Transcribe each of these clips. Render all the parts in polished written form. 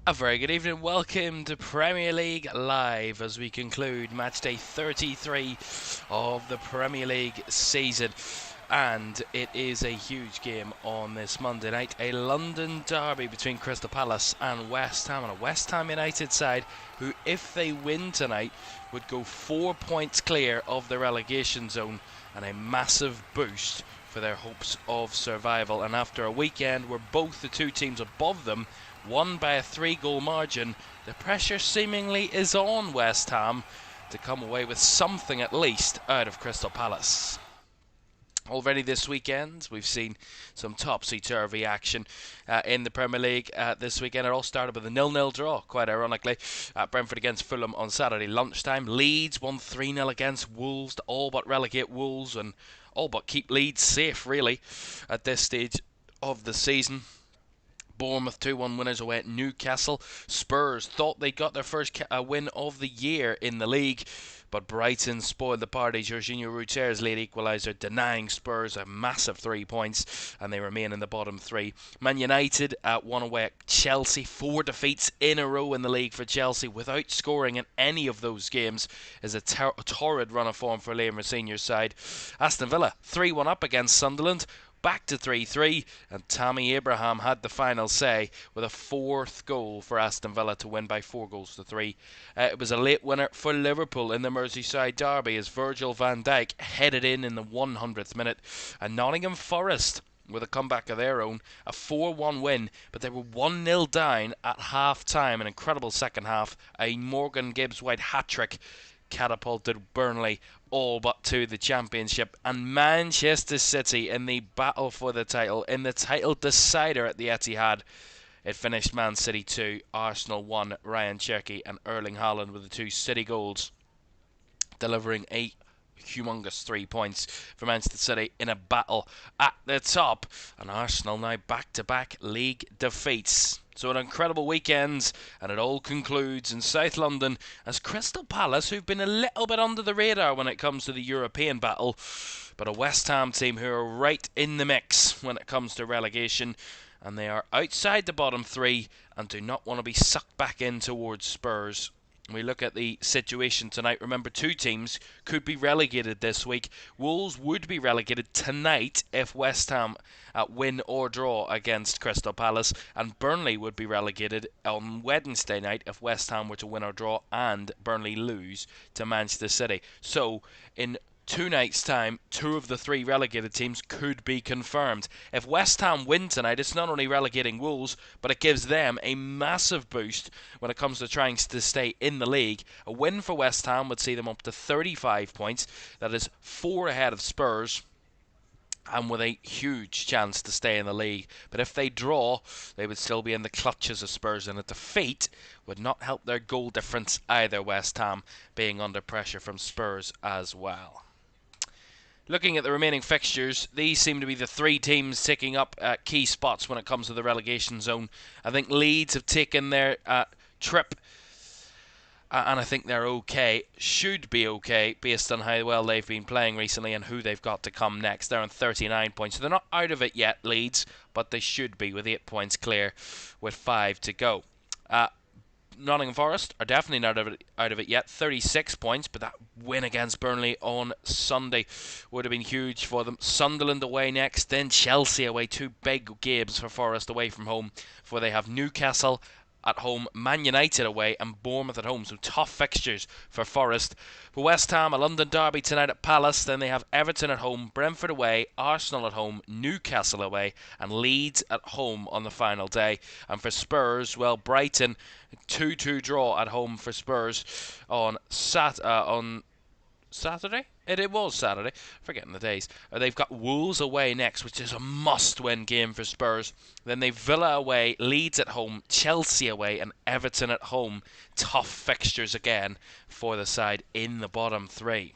A very good evening, welcome to Premier League Live as we conclude match day 33 of the Premier League season. And it is a huge game on this Monday night, a London derby between Crystal Palace and West Ham, and a West Ham United side who, if they win tonight, would go 4 points clear of the relegation zone and a massive boost for their hopes of survival. And after a weekend where both the two teams above them won by a 3-goal margin, the pressure seemingly is on West Ham to come away with something at least out of Crystal Palace. Already this weekend, we've seen some topsy-turvy action in the Premier League this weekend. It all started with a 0-0 draw, quite ironically, at Brentford against Fulham on Saturday lunchtime. Leeds won 3-0 against Wolves to all but relegate Wolves and all but keep Leeds safe, really, at this stage of the season. Bournemouth 2-1 winners away at Newcastle. Spurs thought they got their first win of the year in the league, but Brighton spoiled the party. Jorginho Ruter's late equaliser, denying Spurs a massive 3 points, and they remain in the bottom three. Man United won away at Chelsea. 4 defeats in a row in the league for Chelsea without scoring in any of those games is a torrid run of form for Liam Senior's side. Aston Villa 3-1 up against Sunderland. Back to 3-3, and Tammy Abraham had the final say with a 4th goal for Aston Villa to win by 4-3. It was a late winner for Liverpool in the Merseyside derby as Virgil van Dijk headed in the 100th minute, and Nottingham Forest with a comeback of their own, a 4-1 win, but they were 1-0 down at half-time. An incredible second half, a Morgan Gibbs-White hat-trick catapulted Burnley all but to the Championship, and Manchester City in the battle for the title, in the title decider at the Etihad. It finished Man City 2, Arsenal 1, Ryan Cherky and Erling Haaland with the 2 City goals, delivering a humongous 3 points for Manchester City in a battle at the top, and Arsenal now back-to-back league defeats. So an incredible weekend, and it all concludes in South London as Crystal Palace, who've been a little bit under the radar when it comes to the European battle, but a West Ham team who are right in the mix when it comes to relegation, and they are outside the bottom three and do not want to be sucked back in towards Spurs. We look at the situation tonight. Remember, 2 teams could be relegated this week. Wolves would be relegated tonight if West Ham win or draw against Crystal Palace, and Burnley would be relegated on Wednesday night if West Ham were to win or draw and Burnley lose to Manchester City. So in 2 nights' time, 2 of the 3 relegated teams could be confirmed. If West Ham win tonight, it's not only relegating Wolves, but it gives them a massive boost when it comes to trying to stay in the league. A win for West Ham would see them up to 35 points. That is 4 ahead of Spurs, and with a huge chance to stay in the league. But if they draw, they would still be in the clutches of Spurs, and a defeat would not help their goal difference either, West Ham being under pressure from Spurs as well. Looking at the remaining fixtures, these seem to be the 3 teams taking up key spots when it comes to the relegation zone. I think Leeds have taken their trip, and I think they're okay. Should be okay based on how well they've been playing recently and who they've got to come next. They're on 39 points, so they're not out of it yet, Leeds, but they should be with 8 points clear with 5 to go. Nottingham Forest are definitely not out of it yet, 36 points, but that win against Burnley on Sunday would have been huge for them. Sunderland away next, then Chelsea away, 2 big games for Forest away from home, before they have Newcastle at home, Man United away and Bournemouth at home, so tough fixtures for Forest. For West Ham, a London derby tonight at Palace, then they have Everton at home, Brentford away, Arsenal at home, Newcastle away and Leeds at home on the final day. And for Spurs, well, Brighton 2-2 draw at home for Spurs on Saturday? It was Saturday. Forgetting the days. They've got Wolves away next, which is a must-win game for Spurs. Then they've Villa away, Leeds at home, Chelsea away, and Everton at home. Tough fixtures again for the side in the bottom three.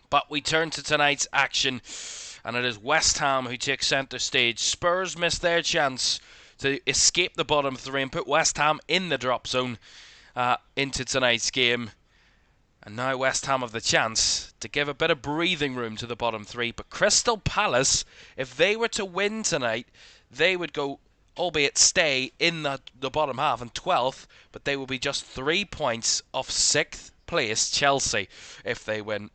But we turn to tonight's action, and it is West Ham who take centre stage. Spurs missed their chance to escape the bottom three and put West Ham in the drop zone into tonight's game. And now West Ham have the chance to give a bit of breathing room to the bottom three. But Crystal Palace, if they were to win tonight, they would go, albeit stay in the bottom half and 12th, but they will be just 3 points off 6th place Chelsea if they win.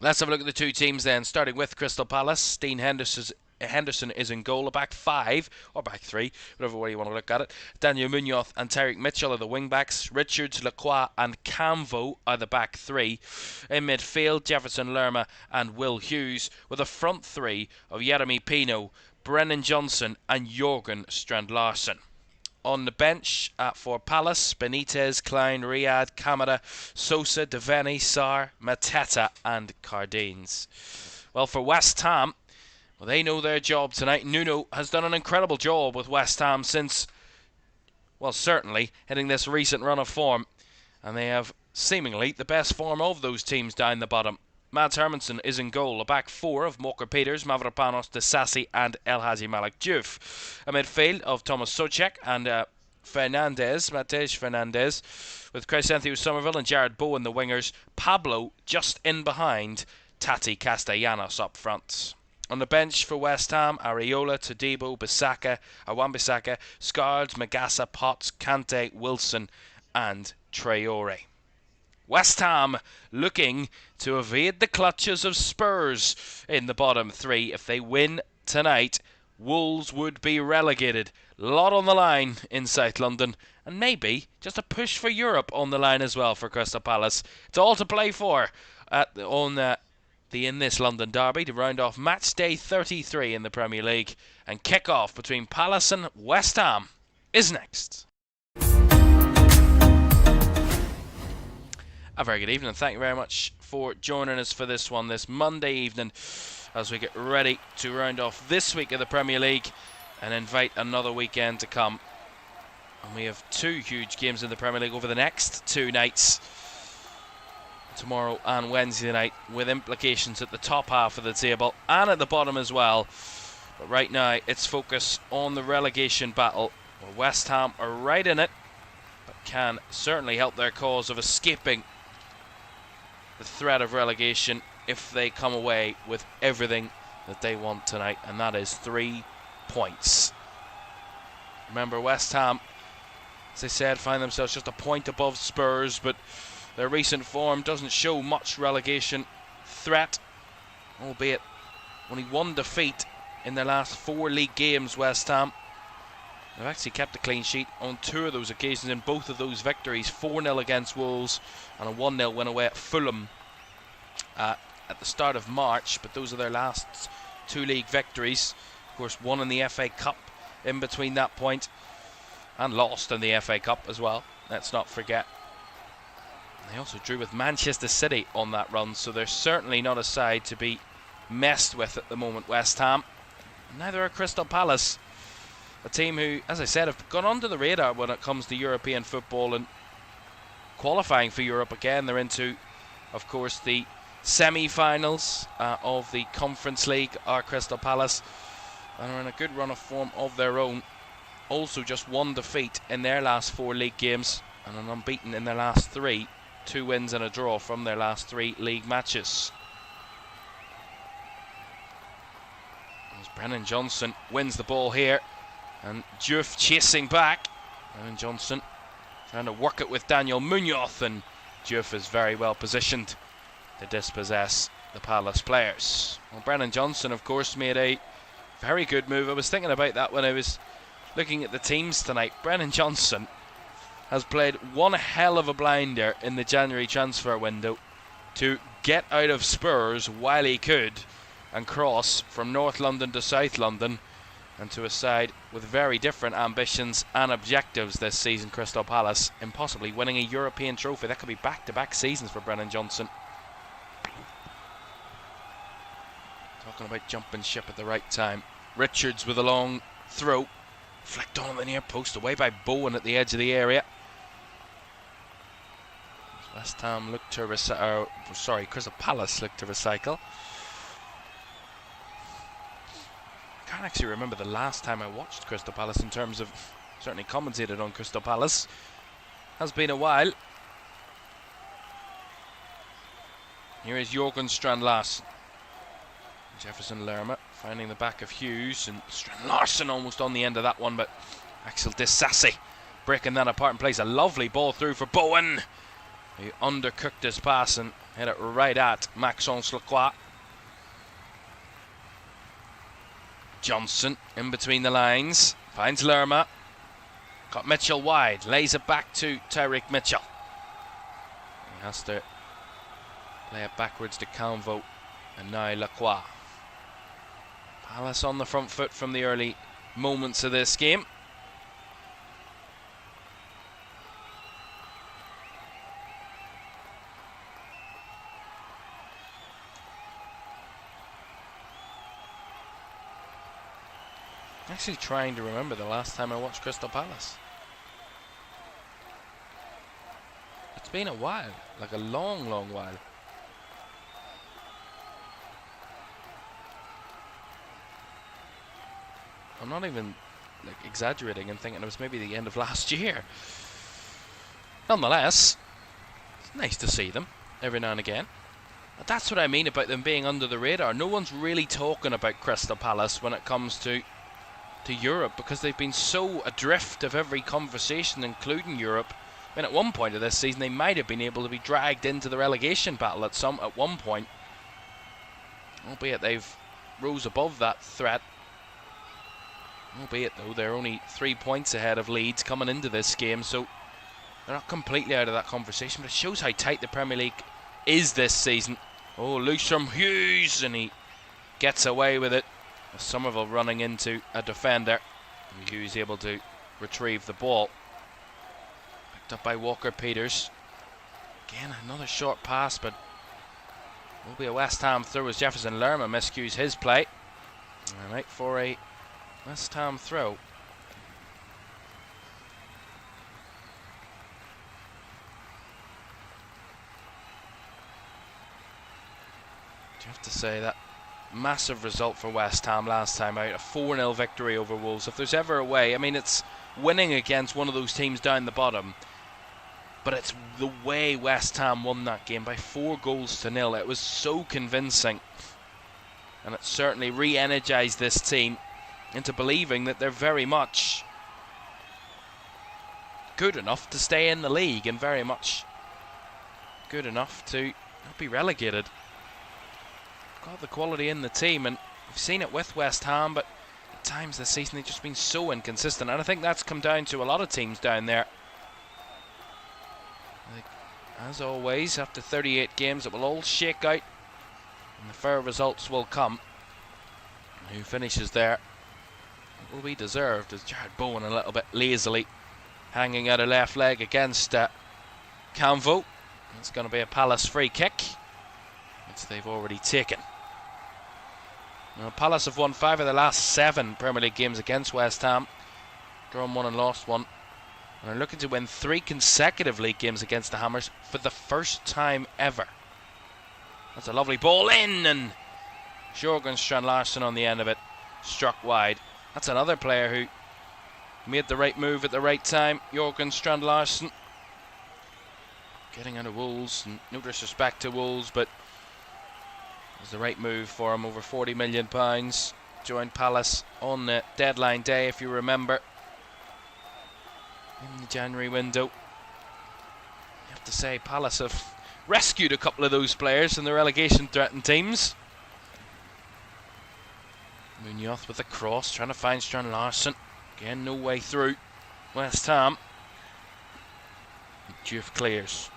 Let's have a look at the two teams then, starting with Crystal Palace. Dean Henderson is in goal, a back five, or back three, whatever way you want to look at it. Daniel Munoz and Tyreek Mitchell are the wing-backs. Richards, Lacroix and Camvo are the back three. In midfield, Jefferson Lerma and Will Hughes, with a front three of Jeremy Pino, Brennan Johnson and Jorgen Strand-Larsen. On the bench for Palace, Benitez, Klein, Riyad, Kamara, Sosa, Devaney, Sarr, Mateta and Cardines. Well, for West Ham, well, they know their job tonight. Nuno has done an incredible job with West Ham since, well, certainly hitting this recent run of form. And they have seemingly the best form of those teams down the bottom. Mads Hermansen is in goal, a back four of Walker Peters, Mavropanos, Disasi and El Hadji Malik Diouf. A midfield of Thomas Soucek and Matej Fernandez, with Crescencio Somerville and Jared Bowen the wingers. Pablo just in behind Tati Castellanos up front. On the bench for West Ham, Areola, Todibo, Wan-Bissaka, Scards, Magassa, Potts, Kante, Wilson and Traore. West Ham looking to evade the clutches of Spurs in the bottom three. If they win tonight, Wolves would be relegated. A lot on the line in South London, and maybe just a push for Europe on the line as well for Crystal Palace. It's all to play for in this London derby to round off match day 33 in the Premier League, and kick off between Palace and West Ham is next. A very good evening. Thank you very much for joining us for this one this Monday evening as we get ready to round off this week of the Premier League and invite another weekend to come. And we have two huge games in the Premier League over the next 2 nights, tomorrow and Wednesday night, with implications at the top half of the table and at the bottom as well. But right now it's focus on the relegation battle, where West Ham are right in it, but can certainly help their cause of escaping the threat of relegation if they come away with everything that they want tonight, and that is 3 points. Remember, West Ham, as I said, find themselves just a point above Spurs, but their recent form doesn't show much relegation threat, albeit only 1 defeat in their last 4 league games. West Ham, they've actually kept a clean sheet on 2 of those occasions. In both of those victories, 4-0 against Wolves and a 1-0 win away at Fulham at the start of March. But those are their last 2 league victories. Of course, one in the FA Cup in between that point, and lost in the FA Cup as well, let's not forget. They also drew with Manchester City on that run, so they're certainly not a side to be messed with at the moment, West Ham. Neither are Crystal Palace, a team who, as I said, have gone under the radar when it comes to European football and qualifying for Europe again. They're into, of course, the semi-finals of the Conference League, are Crystal Palace, and are in a good run of form of their own. Also just 1 defeat in their last 4 league games, and an unbeaten in their last 3. 2 wins and a draw from their last 3 league matches. As Brennan Johnson wins the ball here, and Diouf chasing back. Brennan Johnson trying to work it with Daniel Munoz, and Diouf is very well positioned to dispossess the Palace players. Well, Brennan Johnson, of course, made a very good move. I was thinking about that when I was looking at the teams tonight. Brennan Johnson has played one hell of a blinder in the January transfer window to get out of Spurs while he could and cross from North London to South London And to a side with very different ambitions and objectives this season, Crystal Palace, in possibly winning a European trophy. That could be back-to-back seasons for Brennan Johnson. Talking about jumping ship at the right time. Richards with a long throw. Flicked on the near post, away by Bowen at the edge of the area. West Ham looked to Crystal Palace looked to recycle. I can't actually remember the last time I watched Crystal Palace in terms of certainly commentated on Crystal Palace. Has been a while. Here is Jorgen Strand-Larsen. Jefferson Lerma finding the back of Hughes, and Strand-Larsen almost on the end of that one, but Axel Disasi breaking that apart and plays a lovely ball through for Bowen. He undercooked his pass and hit it right at Maxence Lacroix. Johnson in between the lines, finds Lerma, got Mitchell wide, lays it back to Tyreek Mitchell. He has to play it backwards to Calvo and now Lacroix. Palace on the front foot from the early moments of this game. Actually trying to remember the last time I watched Crystal Palace. It's been a while, like a long while. I'm not even like exaggerating and thinking it was maybe the end of last year. Nonetheless, it's nice to see them every now and again. But that's what I mean about them being under the radar. No one's really talking about Crystal Palace when it comes to Europe, because they've been so adrift of every conversation, including Europe. I mean, at one point of this season they might have been able to be dragged into the relegation battle at one point, albeit they've rose above that threat. Albeit though they're only 3 points ahead of Leeds coming into this game, so they're not completely out of that conversation. But it shows how tight the Premier League is this season. Oh, loose from Hughes, and he gets away with it. Somerville running into a defender. Hughes able to retrieve the ball. Picked up by Walker Peters. Again, another short pass, but will be a West Ham throw as Jefferson Lerma miscues his play. Alright, for a West Ham throw. Do you have to say that? Massive result for West Ham last time out, a 4-0 victory over Wolves. If there's ever a way, I mean, it's winning against one of those teams down the bottom, but it's the way West Ham won that game by 4-0. It was so convincing, and it certainly re-energised this team into believing that they're very much good enough to stay in the league and very much good enough to not be relegated. Got the quality in the team, and we've seen it with West Ham, but at times this season they've just been so inconsistent, and I think that's come down to a lot of teams down there. Like, as always, after 38 games it will all shake out and the fair results will come. Who finishes there will be deserved, as Jared Bowen a little bit lazily hanging out a left leg against Canvo. It's going to be a Palace free kick, which they've already taken. Now, Palace have won 5 of the last 7 Premier League games against West Ham, drawn 1 and lost 1, and are looking to win 3 consecutive league games against the Hammers for the first time ever. That's a lovely ball in, and Jorgen Strand-Larsen on the end of it, struck wide. That's another player who made the right move at the right time, Jorgen Strand-Larsen. Getting out of Wolves, and no disrespect to Wolves, but it was the right move for him. Over £40 million. Joined Palace on the deadline day, if you remember, in the January window. You have to say Palace have rescued a couple of those players in the relegation threatened teams. Munoz with the cross, trying to find Strand-Larsen. Again, no way through. West Ham. Diouf clears.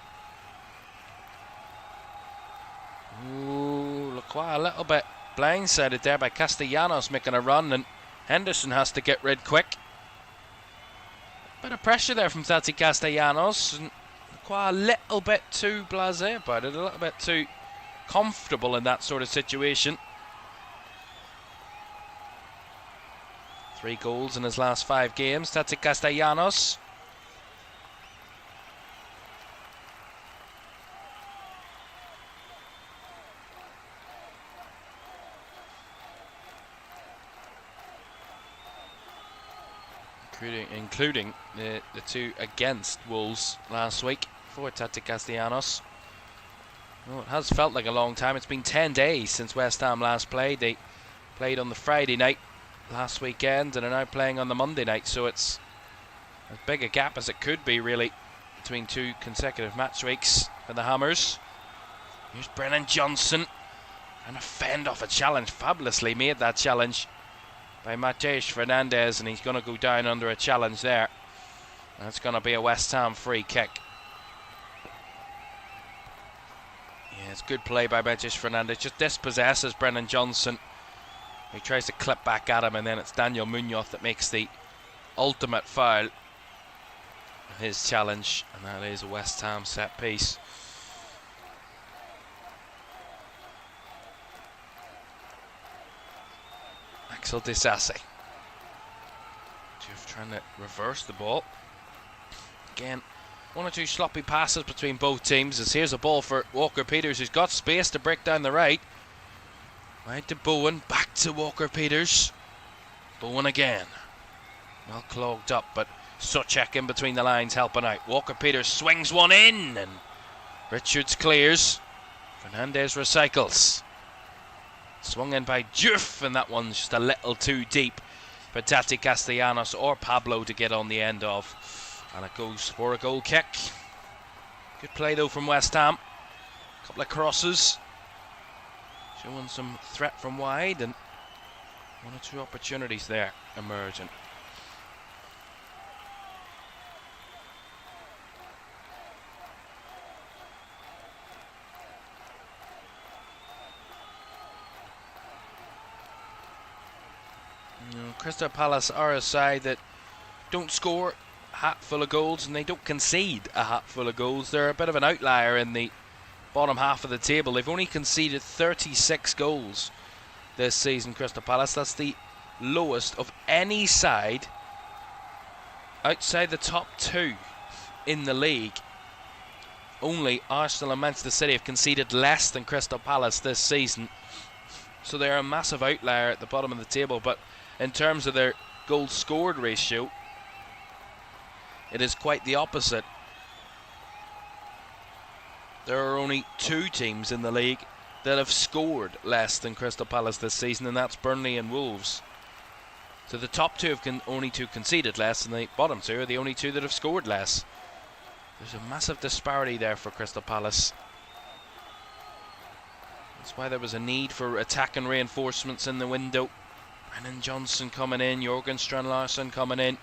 Ooh, Lacroix a little bit blindsided there by Castellanos, making a run, and Henderson has to get rid quick. Bit of pressure there from Tati Castellanos. And quite a little bit too blasé about it, a little bit too comfortable in that sort of situation. 3 goals in his last 5 games, Tati Castellanos. Including the 2 against Wolves last week for Tati Castellanos. Well, it has felt like a long time. It's been 10 days since West Ham last played. They played on the Friday night last weekend and are now playing on the Monday night, so it's as big a gap as it could be, really, between 2 consecutive match weeks for the Hammers. Here's Brennan Johnson trying to fend off a challenge. Fabulously made that challenge by Matej Fernandez, and he's going to go down under a challenge there. That's going to be a West Ham free kick. Yeah, it's good play by Matej Fernandez. Just dispossesses Brennan Johnson. He tries to clip back at him, and then it's Daniel Munoz that makes the ultimate foul. His challenge, and that is a West Ham set piece. Axel Disasi. Jeff trying to reverse the ball. Again, 1 or 2 sloppy passes between both teams. As here's a ball for Walker Peters, who's got space to break down the right. Right to Bowen, back to Walker Peters. Bowen again. Well clogged up, but Suchek in between the lines helping out. Walker Peters swings one in, and Richards clears. Fernandez recycles. Swung in by Diouf, and that one's just a little too deep for Tati Castellanos or Pablo to get on the end of. And it goes for a goal kick. Good play though from West Ham. A couple of crosses. Showing some threat from wide, and 1 or 2 opportunities there emerging. Crystal Palace are a side that don't score a hat full of goals, and they don't concede a hat full of goals. They're a bit of an outlier in the bottom half of the table. They've only conceded 36 goals this season, Crystal Palace. That's the lowest of any side outside the top 2 in the league. Only Arsenal and Manchester City have conceded less than Crystal Palace this season. So they're a massive outlier at the bottom of the table, but in terms of their goals scored ratio, it is quite the opposite. There are only 2 teams in the league that have scored less than Crystal Palace this season, and that's Burnley and Wolves. So the top 2 have only 2 conceded less, and the bottom 2 are the only 2 that have scored less. There's a massive disparity there for Crystal Palace. That's why there was a need for attack and reinforcements in the window. Brennan Johnson coming in, Jorgen Strand Larsen coming in,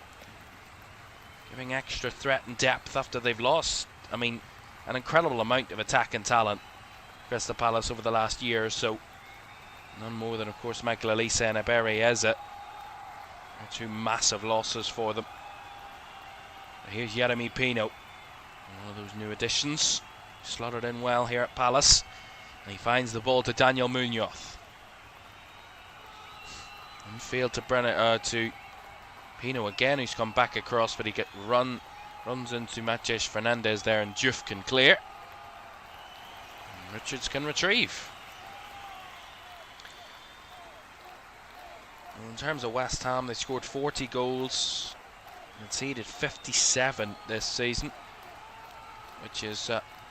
giving extra threat and depth after they've lost, I mean, an incredible amount of attack and talent, Crystal Palace, over the last year or so. None more than, of course, Michael Olise and Ebere Eze. 2 massive losses for them. Here's Yeremy Pino, one of those new additions, slotted in well here at Palace, and he finds the ball to Daniel Munoz. Infield to Pino again, who's come back across, but he runs into Matej Fernandez there, and Diouf can clear. And Richards can retrieve. Well, in terms of West Ham, they scored 40 goals, conceded 57 this season, which is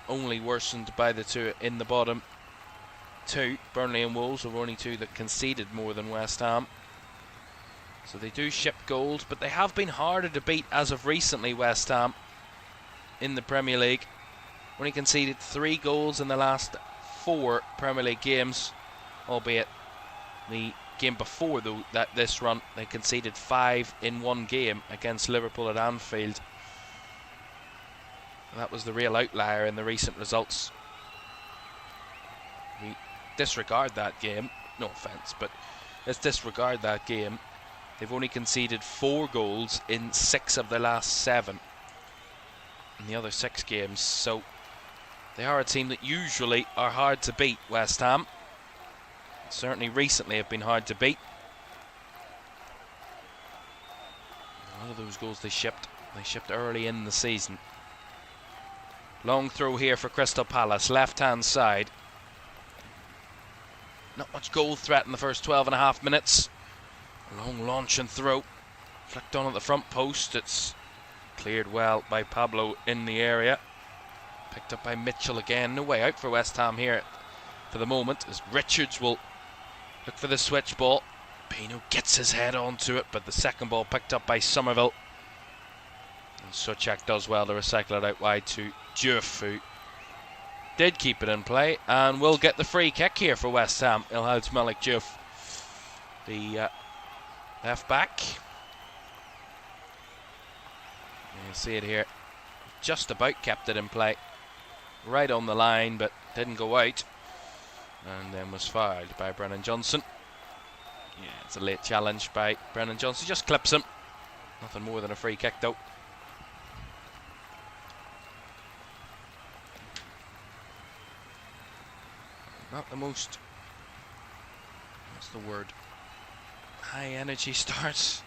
only worsened by the 2 in the bottom 2. Burnley and Wolves are only 2 that conceded more than West Ham. So they do ship goals, but they have been harder to beat as of recently, West Ham, in the Premier League. Only conceded 3 goals in the last 4 Premier League games, albeit the game before this run they conceded 5 in 1 game against Liverpool at Anfield. That was the real outlier in the recent results. We disregard that game, no offence, but let's disregard that game. They've only conceded 4 goals in 6 of their last 7 in the other 6 games, so they are a team that usually are hard to beat, West Ham. Certainly recently have been hard to beat. A lot of those goals they shipped early in the season. Long throw here for Crystal Palace, left-hand side. Not much goal threat in the first 12.5 minutes. A long launch and throw. Flicked on at the front post. It's cleared well by Pablo in the area. Picked up by Mitchell again. No way out for West Ham here for the moment, as Richards will look for the switch ball. Pino gets his head onto it, but the second ball picked up by Somerville. And Suchak does well to recycle it out wide to Diouf, who did keep it in play and will get the free kick here for West Ham. Ilhaj Malik Diouf, the left back. You see it here. Just about kept it in play. Right on the line, but didn't go out. And then was fouled by Brennan Johnson. Yeah, it's a late challenge by Brennan Johnson. Just clips him. Nothing more than a free kick though. Not the most, what's the word, high energy starts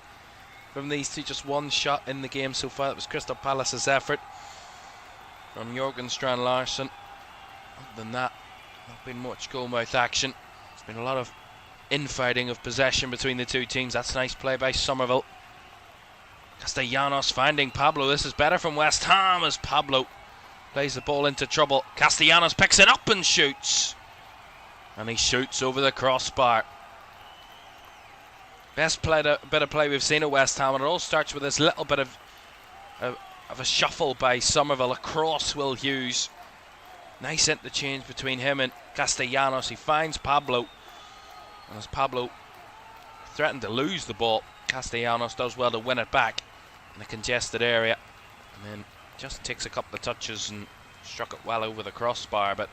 from these two. Just one shot in the game so far. That was Crystal Palace's effort from Jørgen Strand Larsen. Other than that, not been much goalmouth action. There's been a lot of infighting of possession between the two teams. That's a nice play by Somerville. Castellanos finding Pablo. This is better from West Ham as Pablo plays the ball into trouble. Castellanos picks it up and shoots. And he shoots over the crossbar. Best bit of play we've seen at West Ham, and it all starts with this little bit of a shuffle by Somerville across Will Hughes. Nice interchange between him and Castellanos. He finds Pablo, and as Pablo threatened to lose the ball, Castellanos does well to win it back in a congested area, and then just takes a couple of touches and struck it well over the crossbar. But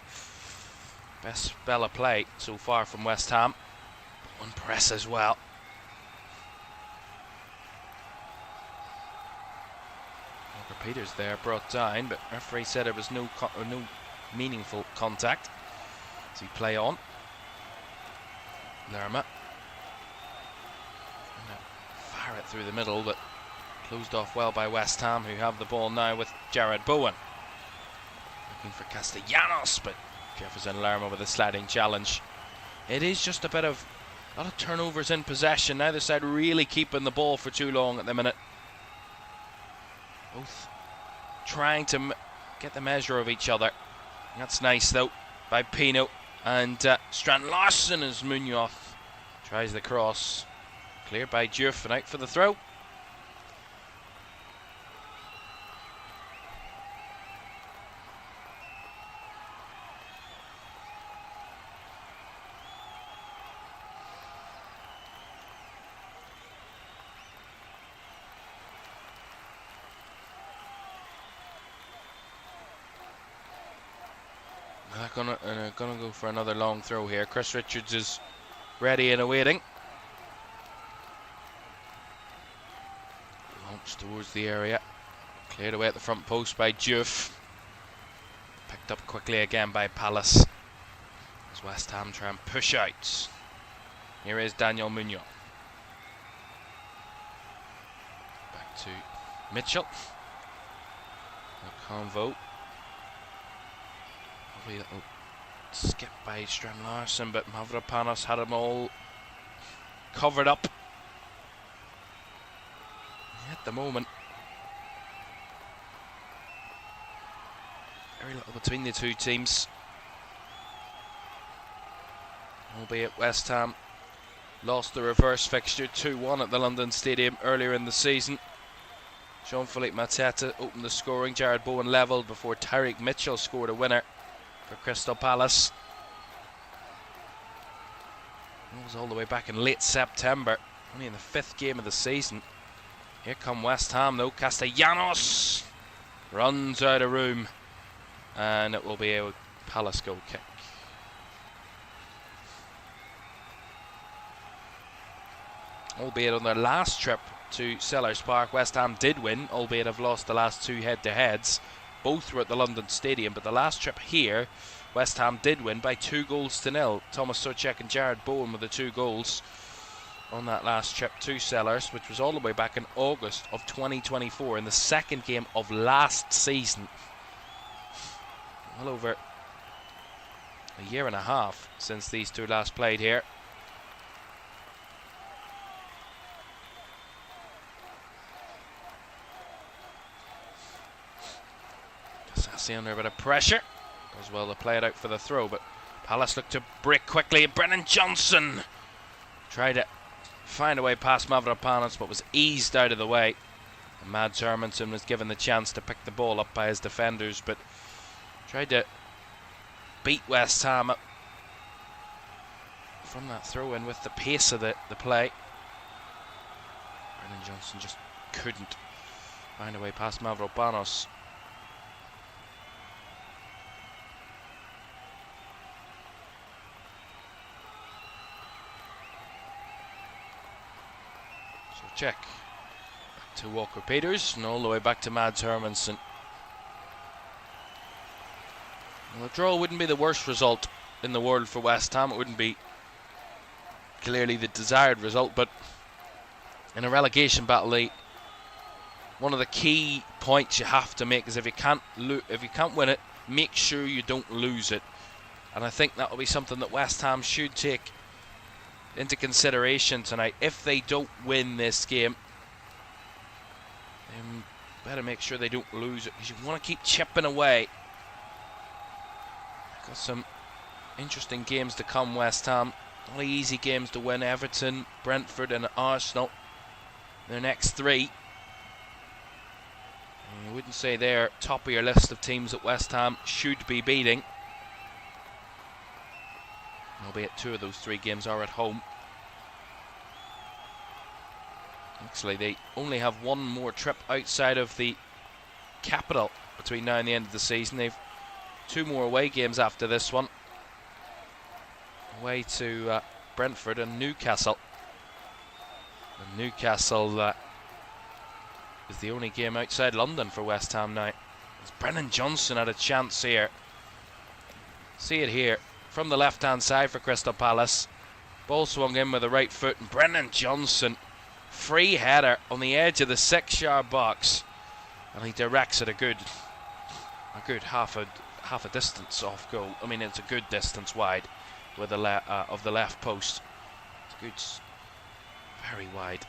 best spell of play so far from West Ham. One press as well. Walker Peters there brought down, but referee said it was no meaningful contact. As he play on. Lerma. Fire it through the middle, but closed off well by West Ham, who have the ball now with Jared Bowen. Looking for Castellanos, but Jefferson Lerma with a sliding challenge. It is just a lot of turnovers in possession. Neither side really keeping the ball for too long at the minute. Both trying to get the measure of each other. That's nice though by Pino and Strand Larsen as Munoz tries the cross. Cleared by Diouf and out for the throw. Gonna go for another long throw here. Chris Richards is ready and awaiting. Launch towards the area. Cleared away at the front post by Diouf. Picked up quickly again by Palace. As West Ham try and push out. Here is Daniel Munoz. Back to Mitchell. A convo. Lovely little skip by Strand Larsen, but Mavropanos had them all covered up. At the moment, very little between the two teams. Albeit West Ham lost the reverse fixture 2-1 at the London Stadium earlier in the season. Jean-Philippe Mateta opened the scoring. Jared Bowen levelled before Tyreek Mitchell scored a winner for Crystal Palace. It was all the way back in late September, only in the 5th game of the season. Here come West Ham though. Castellanos runs out of room, and it will be a Palace goal kick. albeit on their last trip to Selhurst Park, West Ham did win, albeit have lost the last 2 head-to-heads. Both were at the London Stadium, but the last trip here, West Ham did win by 2-0. Thomas Souček and Jared Bowen with the 2 goals on that last trip to Selhurst, which was all the way back in August of 2024 in the second game of last season. Well over a year and a half since these two last played here. Sassy under a bit of pressure. Does well to play it out for the throw, but Palace look to break quickly. Brennan Johnson tried to find a way past Mavropanos, but was eased out of the way. And Mads Hermansen was given the chance to pick the ball up by his defenders, but tried to beat West Ham up from that throw-in with the pace of the play. Brennan Johnson just couldn't find a way past Mavropanos. Check back to Walker Peters and all the way back to Mads Hermansen. Well, a draw wouldn't be the worst result in the world for West Ham. It wouldn't be clearly the desired result, but in a relegation battle, one of the key points you have to make is if you can't win it, make sure you don't lose it. And I think that will be something that West Ham should take into consideration tonight. If they don't win this game, then better make sure they don't lose it, because you want to keep chipping away. Got some interesting games to come, West Ham. Only easy games to win: Everton, Brentford and Arsenal. Their next 3. And you wouldn't say they're top of your list of teams that West Ham should be beating, albeit 2 of those 3 games are at home. Actually, they only have 1 more trip outside of the capital between now and the end of the season. They've 2 more away games after this one. Away to Brentford and Newcastle. And Newcastle is the only game outside London for West Ham now. As Brennan Johnson had a chance here. See it here from the left-hand side for Crystal Palace. Ball swung in with the right foot, and Brennan Johnson, free header on the edge of the 6-yard box, and he directs it a good half a distance off goal. I mean, it's a good distance wide with the of the left post. It's good, very wide,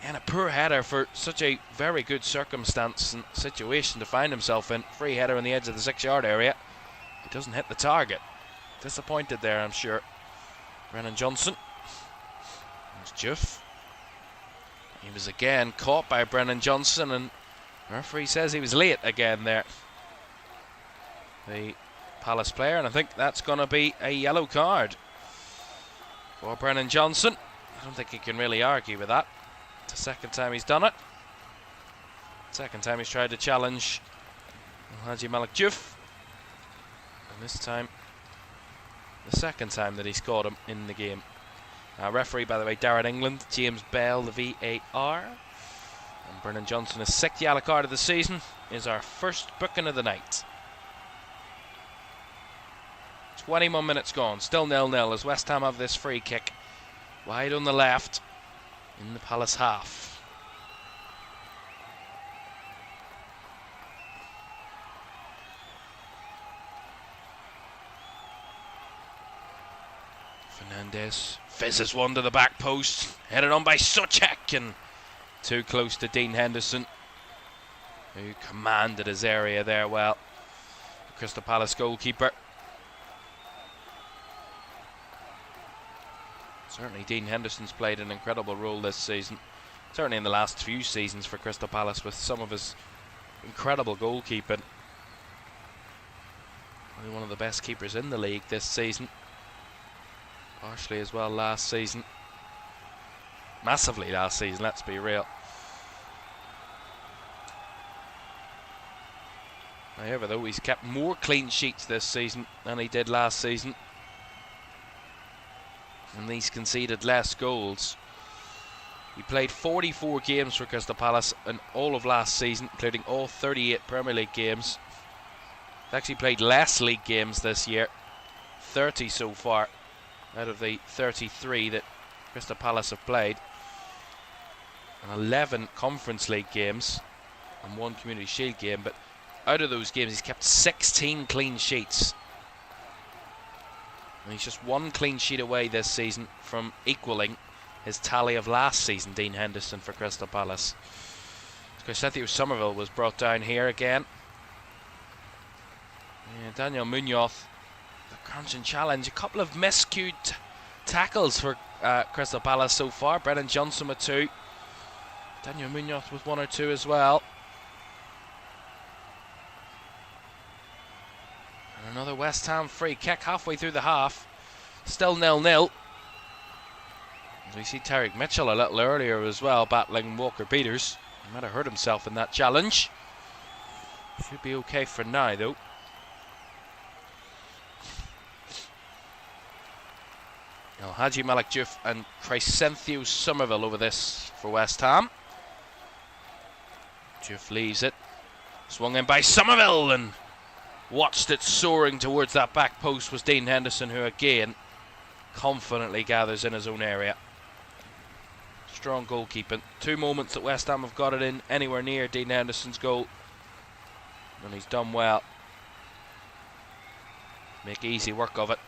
and a poor header for such a very good circumstance and situation to find himself in. Free header on the edge of the 6-yard area. He doesn't hit the target. Disappointed there, I'm sure. Brennan Johnson. There's Juff. He was again caught by Brennan Johnson, and the referee says he was late again there, the Palace player, and I think that's going to be a yellow card for Brennan Johnson. I don't think he can really argue with that. It's the second time he's done it. Second time he's tried to challenge Haji Malik Juff, and this time the second time that he scored him in the game. Referee, by the way, Darren England. James Bell, the VAR. And Brennan Johnson, his 6th yellow card of the season, is our first booking of the night. 21 minutes gone, still 0-0 as West Ham have this free kick wide on the left in the Palace half. Fernandez fizzes one to the back post, headed on by Souček, and too close to Dean Henderson, who commanded his area there well. Crystal Palace goalkeeper. Certainly Dean Henderson's played an incredible role this season, certainly in the last few seasons for Crystal Palace, with some of his incredible goalkeeping. One of the best keepers in the league this season. Partially as well last season. Massively last season, let's be real. However, though, he's kept more clean sheets this season than he did last season, and he's conceded less goals. He played 44 games for Crystal Palace in all of last season, including all 38 Premier League games. He's actually played less league games this year, 30 so far out of the 33 that Crystal Palace have played, and 11 Conference League games and 1 Community Shield game. But out of those games, he's kept 16 clean sheets. And he's just 1 clean sheet away this season from equalling his tally of last season, Dean Henderson, for Crystal Palace. Caoimhan Somerville was brought down here again. Yeah, Daniel Munoz, the crunch and challenge. A couple of miscued tackles for Crystal Palace so far. Brennan Johnson with 2. Daniel Munoz with 1 or 2 as well. And another West Ham free kick halfway through the half. Still 0-0. We see Tariq Mitchell a little earlier as well, battling Walker Peters. He might have hurt himself in that challenge. Should be okay for now, though. Now, Haji Malik Diouf and Caoimhan Somerville over this for West Ham. Diouf leaves it. Swung in by Somerville and watched it soaring towards that back post was Dean Henderson, who again confidently gathers in his own area. Strong goalkeeping. 2 moments that West Ham have got it in anywhere near Dean Henderson's goal, and he's done well. Make easy work of it.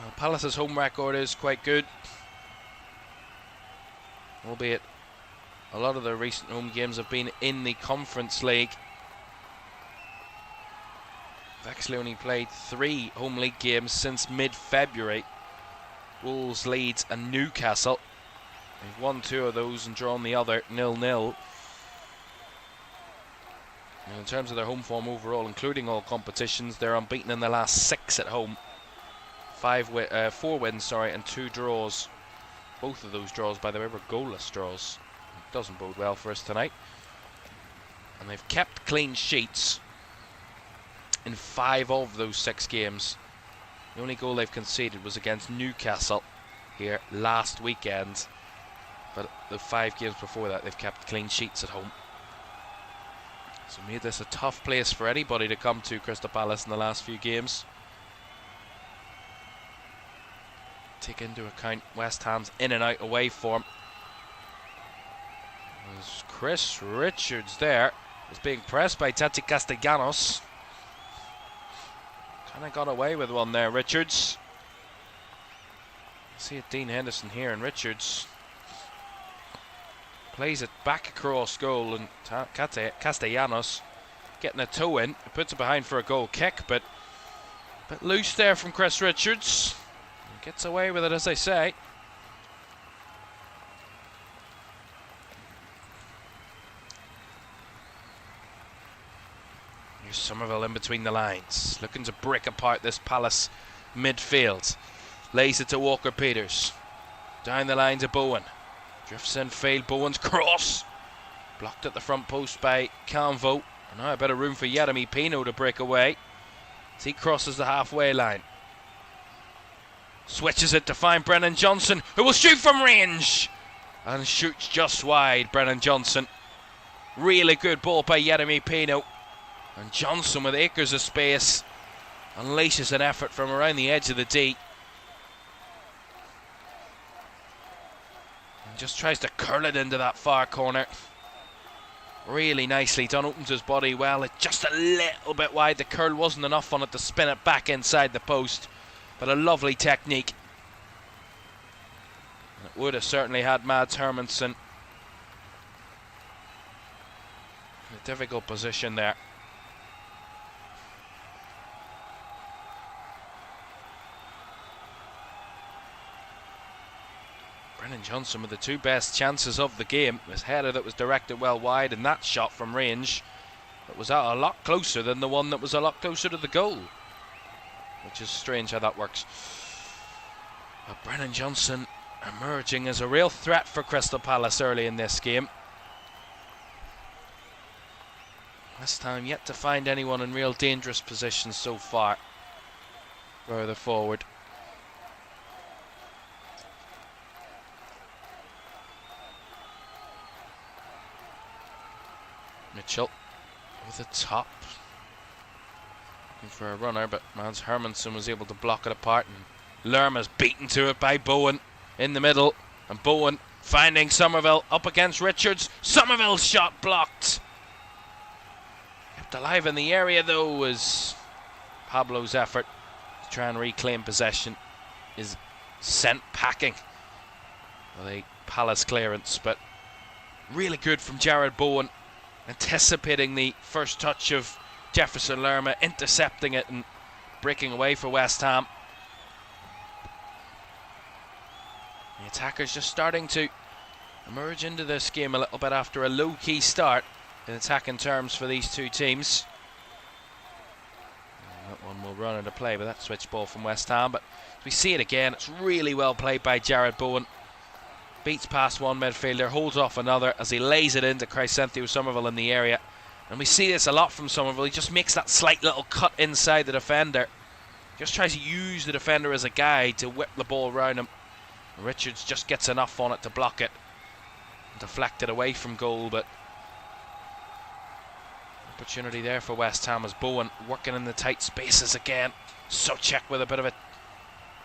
Well, Palace's home record is quite good, albeit a lot of their recent home games have been in the Conference League. They've actually only played 3 home league games since mid-February. Wolves, Leeds and Newcastle. They've won 2 of those and drawn the other 0-0. And in terms of their home form overall, including all competitions, they're unbeaten in the last 6 at home. 4 wins, and 2 draws. Both of those draws, by the way, were goalless draws. It doesn't bode well for us tonight. And they've kept clean sheets in 5 of those 6 games. The only goal they've conceded was against Newcastle here last weekend. But the 5 games before that, they've kept clean sheets at home. So made this a tough place for anybody to come to, Crystal Palace, in the last few games. Take into account West Ham's in and out away form. There's Chris Richards there. Is being pressed by Tati Castellanos. Kind of got away with one there, Richards. See it, Dean Henderson here, and Richards plays it back across goal, and Castellanos getting a toe in. He puts it behind for a goal kick, but a bit loose there from Chris Richards. He gets away with it, as I say. Somerville in between the lines, looking to break apart this Palace midfield. Lays it to Walker Peters. Down the line to Bowen. Drifts in field. Bowen's cross. Blocked at the front post by Caoimhan. And now a bit of room for Yeremy Pino to break away as he crosses the halfway line. Switches it to find Brennan Johnson, who will shoot from range. And shoots just wide, Brennan Johnson. Really good ball by Yeremy Pino. And Johnson, with acres of space, unleashes an effort from around the edge of the D. And just tries to curl it into that far corner. Really nicely done, opens his body well. It's just a little bit wide. The curl wasn't enough on it to spin it back inside the post. But a lovely technique. It would have certainly had Mads Hermansen in a difficult position there. Brennan Johnson with the 2 best chances of the game. This header that was directed well wide, and that shot from range that was a lot closer than the one that was a lot closer to the goal. Which is strange how that works. But Brennan Johnson emerging as a real threat for Crystal Palace early in this game. West Ham yet to find anyone in real dangerous positions so far. Further forward. Mitchell over the top. Looking for a runner, but Mads Hermansen was able to block it apart. And Lerma's beaten to it by Bowen in the middle. And Bowen finding Somerville up against Richards. Somerville's shot blocked. Kept alive in the area though was Pablo's effort to try and reclaim possession is sent packing with a Palace clearance, but really good from Jared Bowen, anticipating the first touch of Jefferson Lerma, intercepting it and breaking away for West Ham. The attackers just starting to emerge into this game a little bit after a low-key start in attacking terms for these two teams. And that one will run into play with that switch ball from West Ham, but as we see it again, it's really well played by Jared Bowen. Beats past one midfielder, holds off another as he lays it into Crysenthio Somerville in the area. And we see this a lot from Somerville. He just makes that slight little cut inside the defender. Just tries to use the defender as a guide to whip the ball around him. Richards just gets enough on it to block it and deflect it away from goal, but opportunity there for West Ham as Bowen working in the tight spaces again. Souček with a bit of a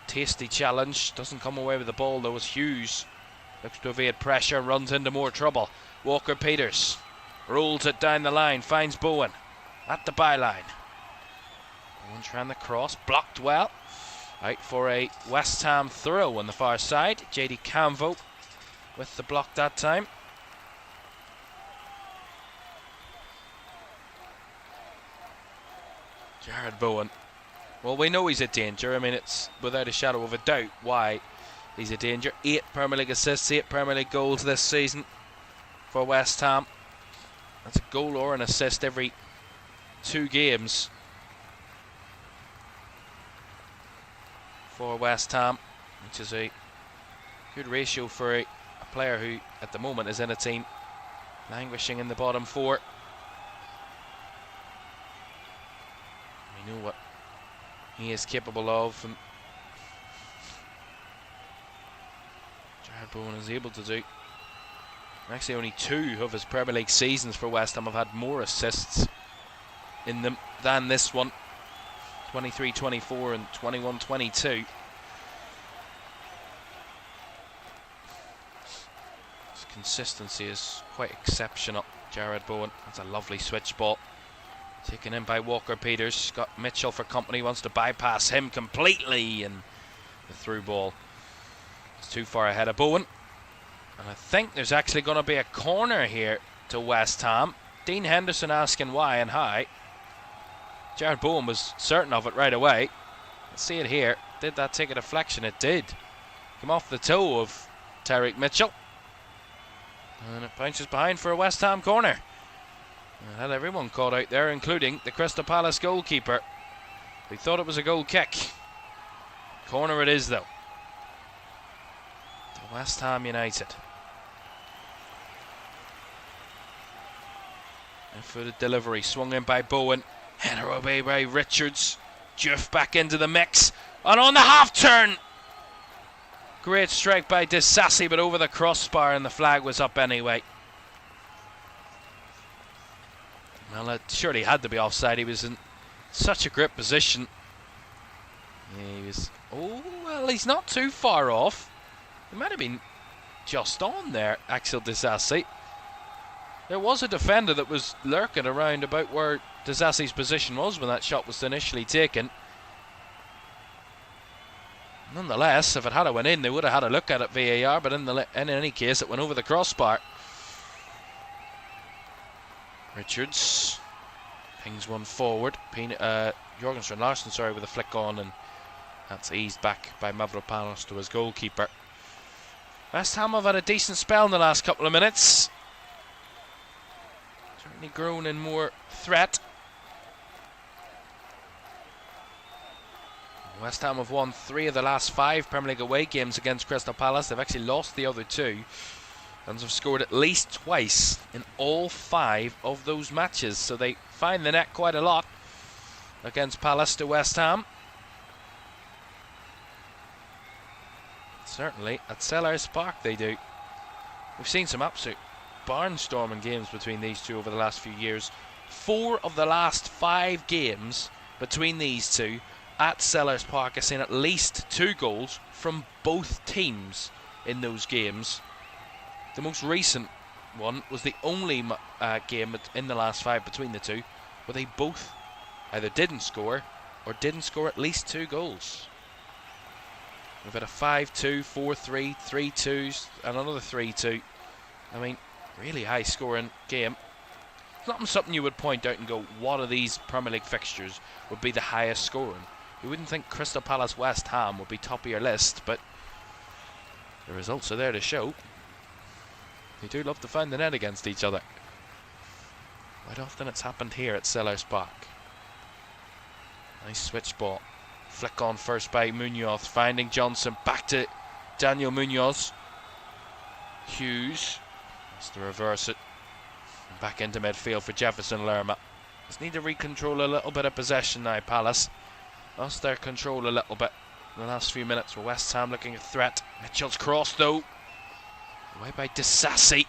tasty challenge. Doesn't come away with the ball though as Hughes looks to evade pressure, runs into more trouble. Walker-Peters rolls it down the line, finds Bowen at the byline. Bowen trying the cross, blocked well. Out for a West Ham throw on the far side. JD Camvo with the block that time. Jared Bowen. Well, we know he's a danger. I mean, it's without a shadow of a doubt why he's a danger. 8 Premier League assists, 8 Premier League goals this season for West Ham. That's a goal or an assist every 2 games for West Ham, which is a good ratio for a player who at the moment is in a team languishing in the bottom 4. We know what he is capable of, and Jared Bowen is able to do. Actually, only 2 of his Premier League seasons for West Ham have had more assists in them than this one. 23-24 and 21-22. His consistency is quite exceptional. Jared Bowen, that's a lovely switch ball. Taken in by Walker-Peters. Got Mitchell for company, wants to bypass him completely, and the through ball is too far ahead of Bowen. And I think there's actually going to be a corner here to West Ham. Dean Henderson asking why and how. Jared Bowen was certain of it right away. Let's see it here. Did that take a deflection? It did. Come off the toe of Tyreek Mitchell. And it bounces behind for a West Ham corner. And had everyone caught out there, including the Crystal Palace goalkeeper. We thought it was a goal kick. Corner it is though. To West Ham United. Left-footed delivery swung in by Bowen. Header away by Richards. Juff back into the mix. And on the half turn. Great strike by Disasi, but over the crossbar, and the flag was up anyway. Well, it surely had to be offside. He was in such a great position. Yeah, he was. Oh, well, he's not too far off. He might have been just on there, Axel Disasi. There was a defender that was lurking around about where Disasi's position was when that shot was initially taken. Nonetheless, if it had went in, they would have had a look at it VAR, but in any case, it went over the crossbar. Richards pings one forward. Jorgensen Larsson, sorry, with a flick on, and that's eased back by Mavropanos to his goalkeeper. West Ham have had a decent spell in the last couple of minutes. Certainly grown in more threat. West Ham have won 3 of the last 5 Premier League away games against Crystal Palace. They've actually lost the other 2. and have scored at least twice in all 5 of those matches, so they find the net quite a lot against Palace to West Ham. Certainly at Selhurst Park they do. We've seen some absolute barnstorming games between these two over the last few years. 4 of the last 5 games between these two at Selhurst Park have seen at least 2 goals from both teams in those games. The most recent one was the only game in the last 5 between the two where they both either didn't score or didn't score at least 2 goals. We've had a 5-2, 4-3, 3-2s and another 3-2. I mean, really high scoring game. It's not something you would point out and go, what of these Premier League fixtures would be the highest scoring? You wouldn't think Crystal Palace West Ham would be top of your list, but the results are there to show. They do love to find the net against each other. Quite often it's happened here at Selhurst Park. Nice switch ball. Flick on first by Munoz, finding Johnson, back to Daniel Munoz. Hughes has to reverse it. And back into midfield for Jefferson Lerma. Just need to recontrol a little bit of possession now, Palace. Lost their control a little bit in the last few minutes for West Ham looking a threat. Mitchell's cross though. Away by Disasi.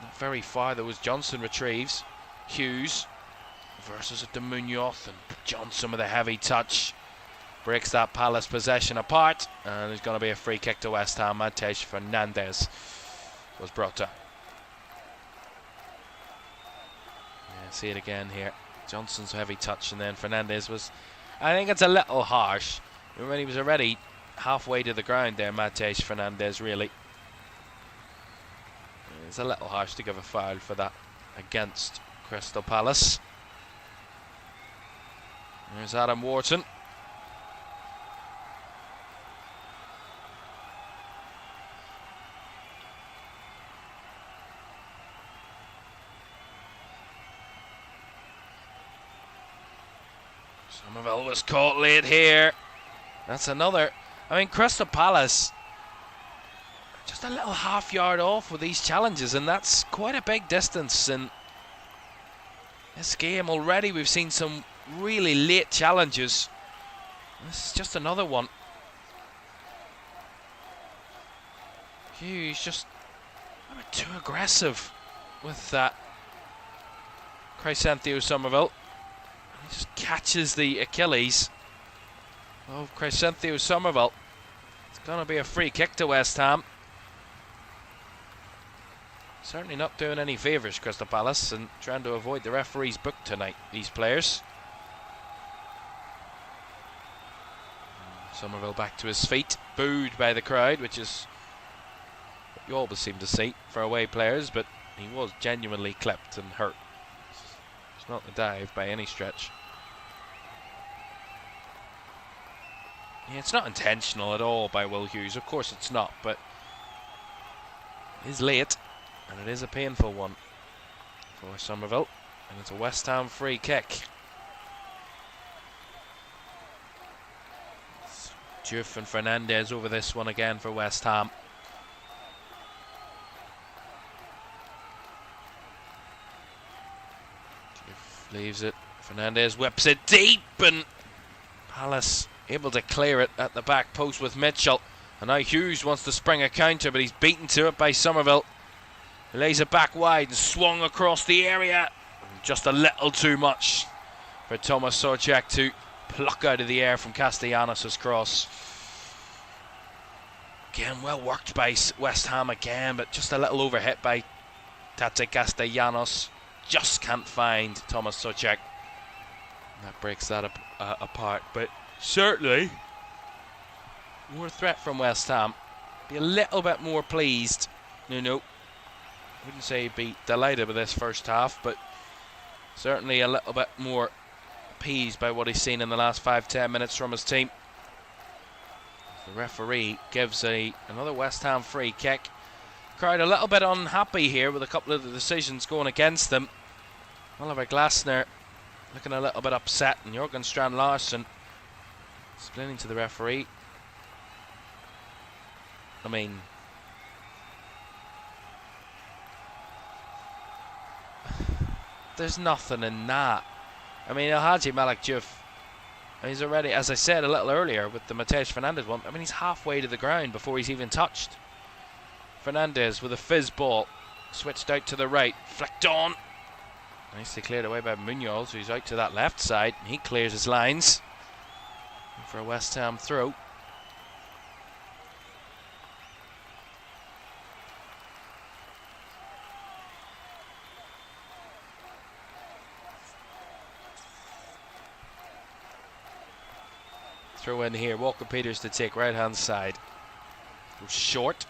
Not very far though as Johnson retrieves. Hughes versus it to Munoz, and Johnson with a heavy touch. Breaks that Palace possession apart, and there's going to be a free kick to West Ham. Matej Fernandez was brought up. Yeah, see it again here. Johnson's heavy touch, and then Fernandez was, I think it's a little harsh. When he was already halfway to the ground there, Matej Fernandez, really. It's a little harsh to give a foul for that against Crystal Palace. There's Adam Wharton. Somerville was caught late here. That's another. I mean, Crystal Palace just a little half yard off with these challenges, and that's quite a big distance in this game. Already we've seen some really late challenges. This is just another one. Hughes just a bit too aggressive with that. Crysanthio Somerville. He just catches the Achilles of Crysanthio Somerville. It's going to be a free kick to West Ham. Certainly not doing any favours, Crystal Palace, and trying to avoid the referee's book tonight, these players. Somerville back to his feet, booed by the crowd, which is what you always seem to see for away players, but he was genuinely clipped and hurt. It's not a dive by any stretch. Yeah, it's not intentional at all by Will Hughes, of course it's not, but it is late, and it is a painful one for Somerville, and it's a West Ham free kick. Diouf and Fernandez over this one again for West Ham. Diouf leaves it, Fernandez whips it deep, and Palace able to clear it at the back post with Mitchell. And now Hughes wants to spring a counter, but he's beaten to it by Somerville. He lays it back wide and swung across the area. Just a little too much for Thomas Soucek to pluck out of the air from Castellanos' cross. Again, well worked by West Ham again, but just a little overhit by Tate Castellanos. Just can't find Thomas Soucek. That breaks that apart, but certainly more threat from West Ham. Be a little bit more pleased. No, wouldn't say he'd be delighted with this first half, but certainly a little bit more appeased by what he's seen in the last 5-10 minutes from his team. The referee gives another West Ham free kick. Crowd a little bit unhappy here with a couple of the decisions going against them. Oliver Glasner looking a little bit upset, and Jørgen Strand Larsen explaining to the referee. I mean, there's nothing in that. I mean, Haji Malik Diouf, he's already, as I said a little earlier with the Matej Fernandez one, I mean, he's halfway to the ground before he's even touched. Fernandez with a fizz ball, switched out to the right, flicked on. Nicely cleared away by Munoz, who's out to that left side. He clears his lines for a West Ham throw. Throw in here, Walker Peters to take right hand side. Goes short.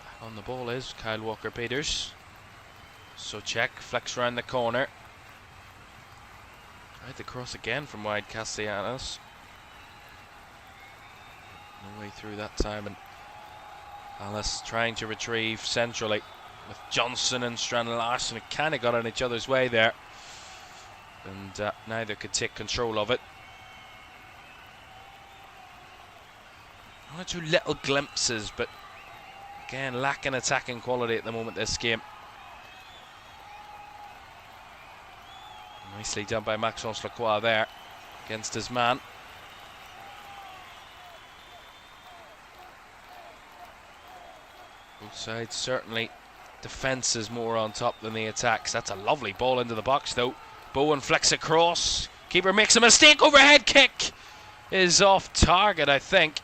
Back on the ball is Kyle Walker Peters. So check, flex round the corner. Tried the cross again from wide Castellanos. No way through that time, and Alice trying to retrieve centrally with Johnson and Strand Larson, who kind of got in each other's way there, and neither could take control of it. One or two little glimpses, but again lacking attacking quality at the moment this game. Nicely done by Maxence Lacroix there against his man. Both sides certainly, defence is more on top than the attacks. That's a lovely ball into the box though. Bowen flicks across. Keeper makes a mistake. Overhead kick is off target, I think.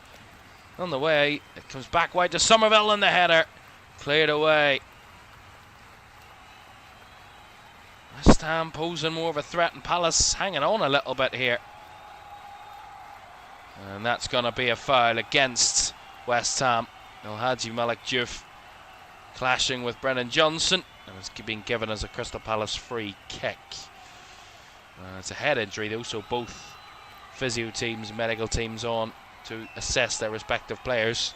On the way, it comes back wide to Somerville and the header cleared away. West Ham posing more of a threat, and Palace hanging on a little bit here. And that's going to be a foul against West Ham. El Hadji Malik Diouf clashing with Brennan Johnson, and it's being given as a Crystal Palace free kick. It's a head injury though, so both physio teams, medical teams on to assess their respective players.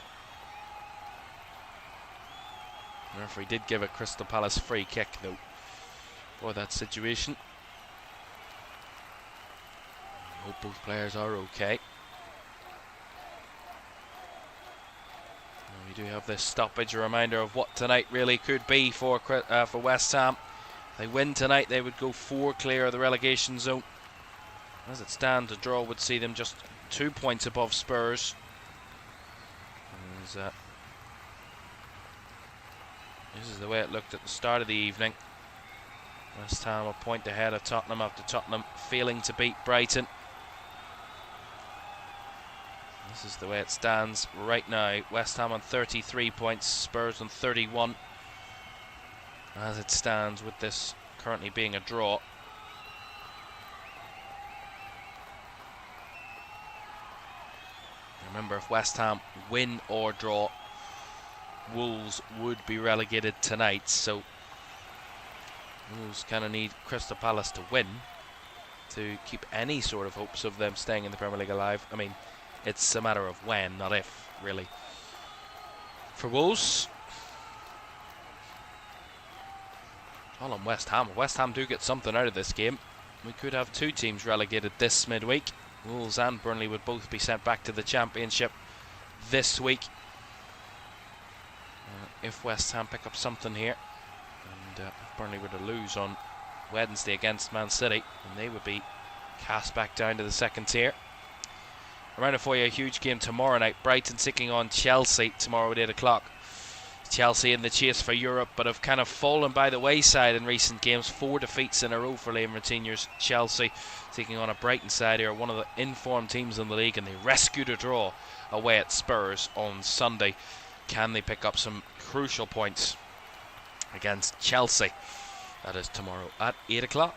The referee did give a Crystal Palace free kick though for that situation. I hope both players are okay. We do have this stoppage, a reminder of what tonight really could be for West Ham. If they win tonight, they would go 4 clear of the relegation zone. As it stands, a draw would see them just 2 points above Spurs. This is the way it looked at the start of the evening. West Ham a point ahead of Tottenham after Tottenham failing to beat Brighton. This is the way it stands right now. West Ham on 33 points, Spurs on 31. As it stands with this currently being a draw. Remember, if West Ham win or draw, Wolves would be relegated tonight, so Wolves kind of need Crystal Palace to win to keep any sort of hopes of them staying in the Premier League alive. I mean, it's a matter of when, not if, really. For Wolves, all on West Ham. West Ham do get something out of this game. We could have 2 teams relegated this midweek. Wolves and Burnley would both be sent back to the Championship this week. If West Ham pick up something here, and if Burnley were to lose on Wednesday against Man City, then they would be cast back down to the second tier. Around it for you, a huge game tomorrow night. Brighton taking on Chelsea tomorrow at 8 o'clock. Chelsea in the chase for Europe, but have kind of fallen by the wayside in recent games. 4 defeats in a row for Liam Retiner's Chelsea, taking on a Brighton side here, one of the informed teams in the league, and they rescued a draw away at Spurs on Sunday. Can they pick up some crucial points against Chelsea? That is tomorrow at 8 o'clock.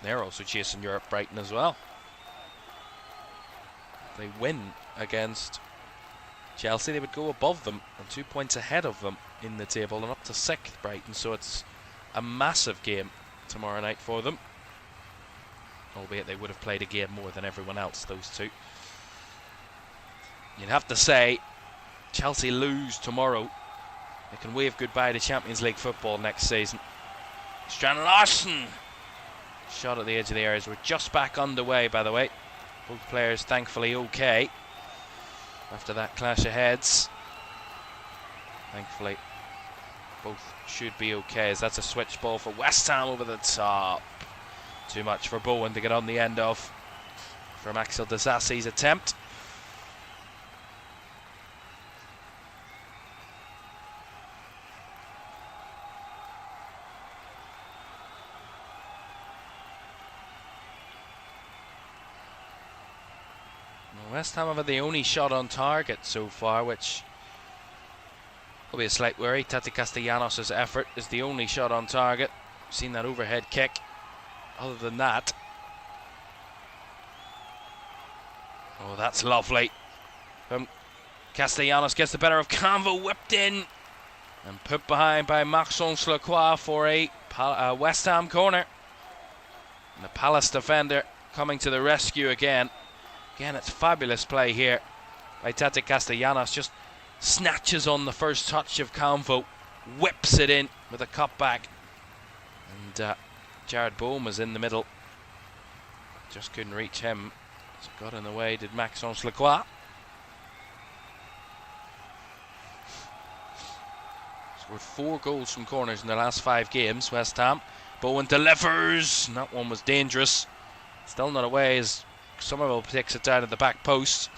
They're also chasing Europe, Brighton as well. If they win against Chelsea, they would go above them and 2 points ahead of them in the table and up to 6th Brighton, so it's a massive game tomorrow night for them, albeit they would have played a game more than everyone else, those two. You'd have to say Chelsea lose tomorrow, they can wave goodbye to Champions League football next season. Strand Larson shot at the edge of the areas. We're just back underway, by the way. Both players thankfully okay after that clash of heads. Thankfully both should be okay, as that's a switch ball for West Ham over the top. Too much for Bowen to get on the end of from Axel Disasi's attempt. West Ham have had the only shot on target so far, which will be a slight worry. Tati Castellanos' effort is the only shot on target. Seen that overhead kick. Other than that, oh, that's lovely. Castellanos gets the better of Caoimhan, whipped in and put behind by Maxence Lacroix for a West Ham corner. And the Palace defender coming to the rescue again. Again, it's fabulous play here by Tati Castellanos. Just snatches on the first touch of Caoimhan, whips it in with a cutback. And Jared Bowen was in the middle. Just couldn't reach him. So got in the way, did Maxence Lacroix. Scored 4 goals from corners in the last 5 games, West Ham. Bowen delivers, and that one was dangerous. Still not away as Somerville takes it down at the back post.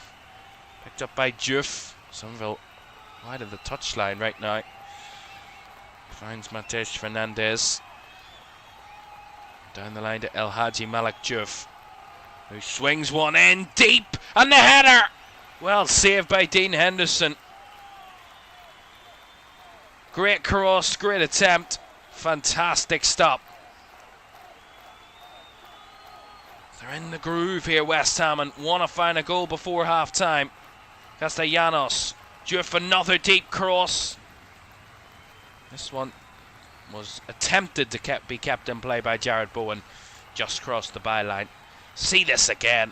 Picked up by Diouf. Somerville wide of the touchline right now. Finds Matej Fernandez. Down the line to El Hadji Malik Diouf, who swings one in deep, and the header! Well saved by Dean Henderson. Great cross, great attempt, fantastic stop. They're in the groove here, West Ham, and want to find a goal before half-time. Castellanos, Diouf, another deep cross. This one was attempted to be kept in play by Jared Bowen. Just crossed the byline. See this again.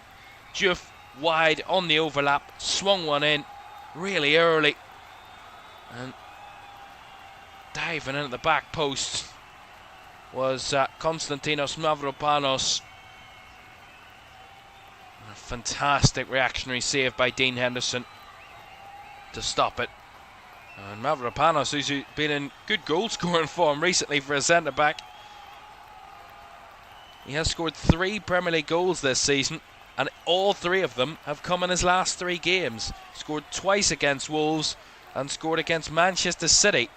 Diouf wide on the overlap, swung one in really early. And diving in at the back post was Konstantinos Mavropanos. A fantastic reactionary save by Dean Henderson to stop it. And Mavropanos, who's been in good goal scoring form recently for a centre back. He has scored 3 Premier League goals this season, and all 3 of them have come in his last 3 games. Scored twice against Wolves and scored against Manchester City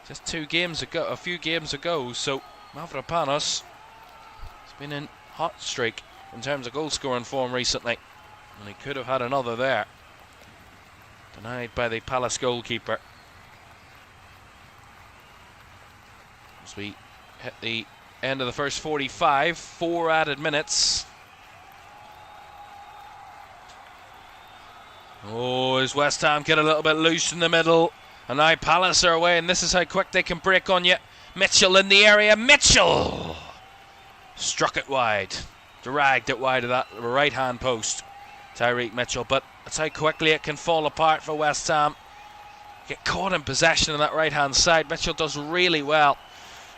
just a few games ago. So Mavropanos has been in hot streak in terms of goal scoring form recently, and he could have had another there. Denied by the Palace goalkeeper. As we hit the end of the first 45, 4 added minutes. Oh, as West Ham get a little bit loose in the middle, and now Palace are away, and this is how quick they can break on you. Mitchell in the area. Mitchell struck it wide, dragged it wide of that right hand post, Tyreek Mitchell, but that's how quickly it can fall apart for West Ham. Get caught in possession on that right hand side. Mitchell does really well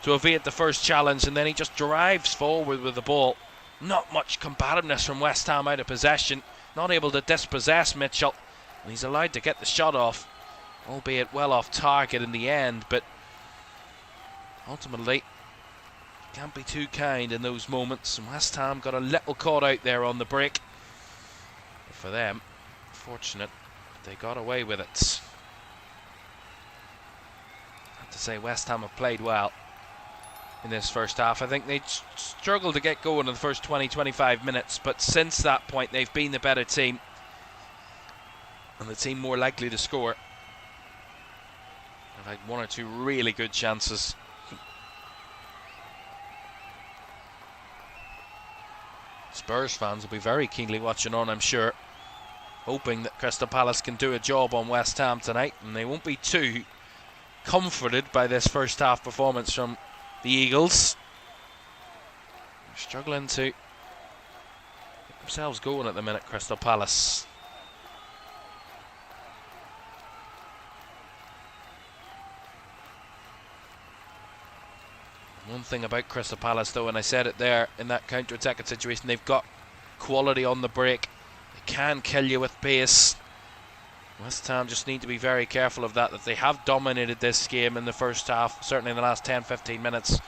to evade the first challenge, and then he just drives forward with the ball. Not much combativeness from West Ham out of possession, not able to dispossess Mitchell, and he's allowed to get the shot off, albeit well off target in the end. But ultimately can't be too kind in those moments, and West Ham got a little caught out there on the break. But for them, fortunate they got away with it. I have to say, West Ham have played well in this first half. I think they struggled to get going in the first 20-25 minutes, but since that point they've been the better team and the team more likely to score. They've had 1 or 2 really good chances. Spurs fans will be very keenly watching on, I'm sure, hoping that Crystal Palace can do a job on West Ham tonight, and they won't be too comforted by this first half performance from the Eagles. They're struggling to get themselves going at the minute, Crystal Palace. One thing about Crystal Palace, though, and I said it there in that counter-attacking situation, they've got quality on the break. They can kill you with pace. West Ham just need to be very careful of that they have dominated this game in the first half, certainly in the last 10-15 minutes,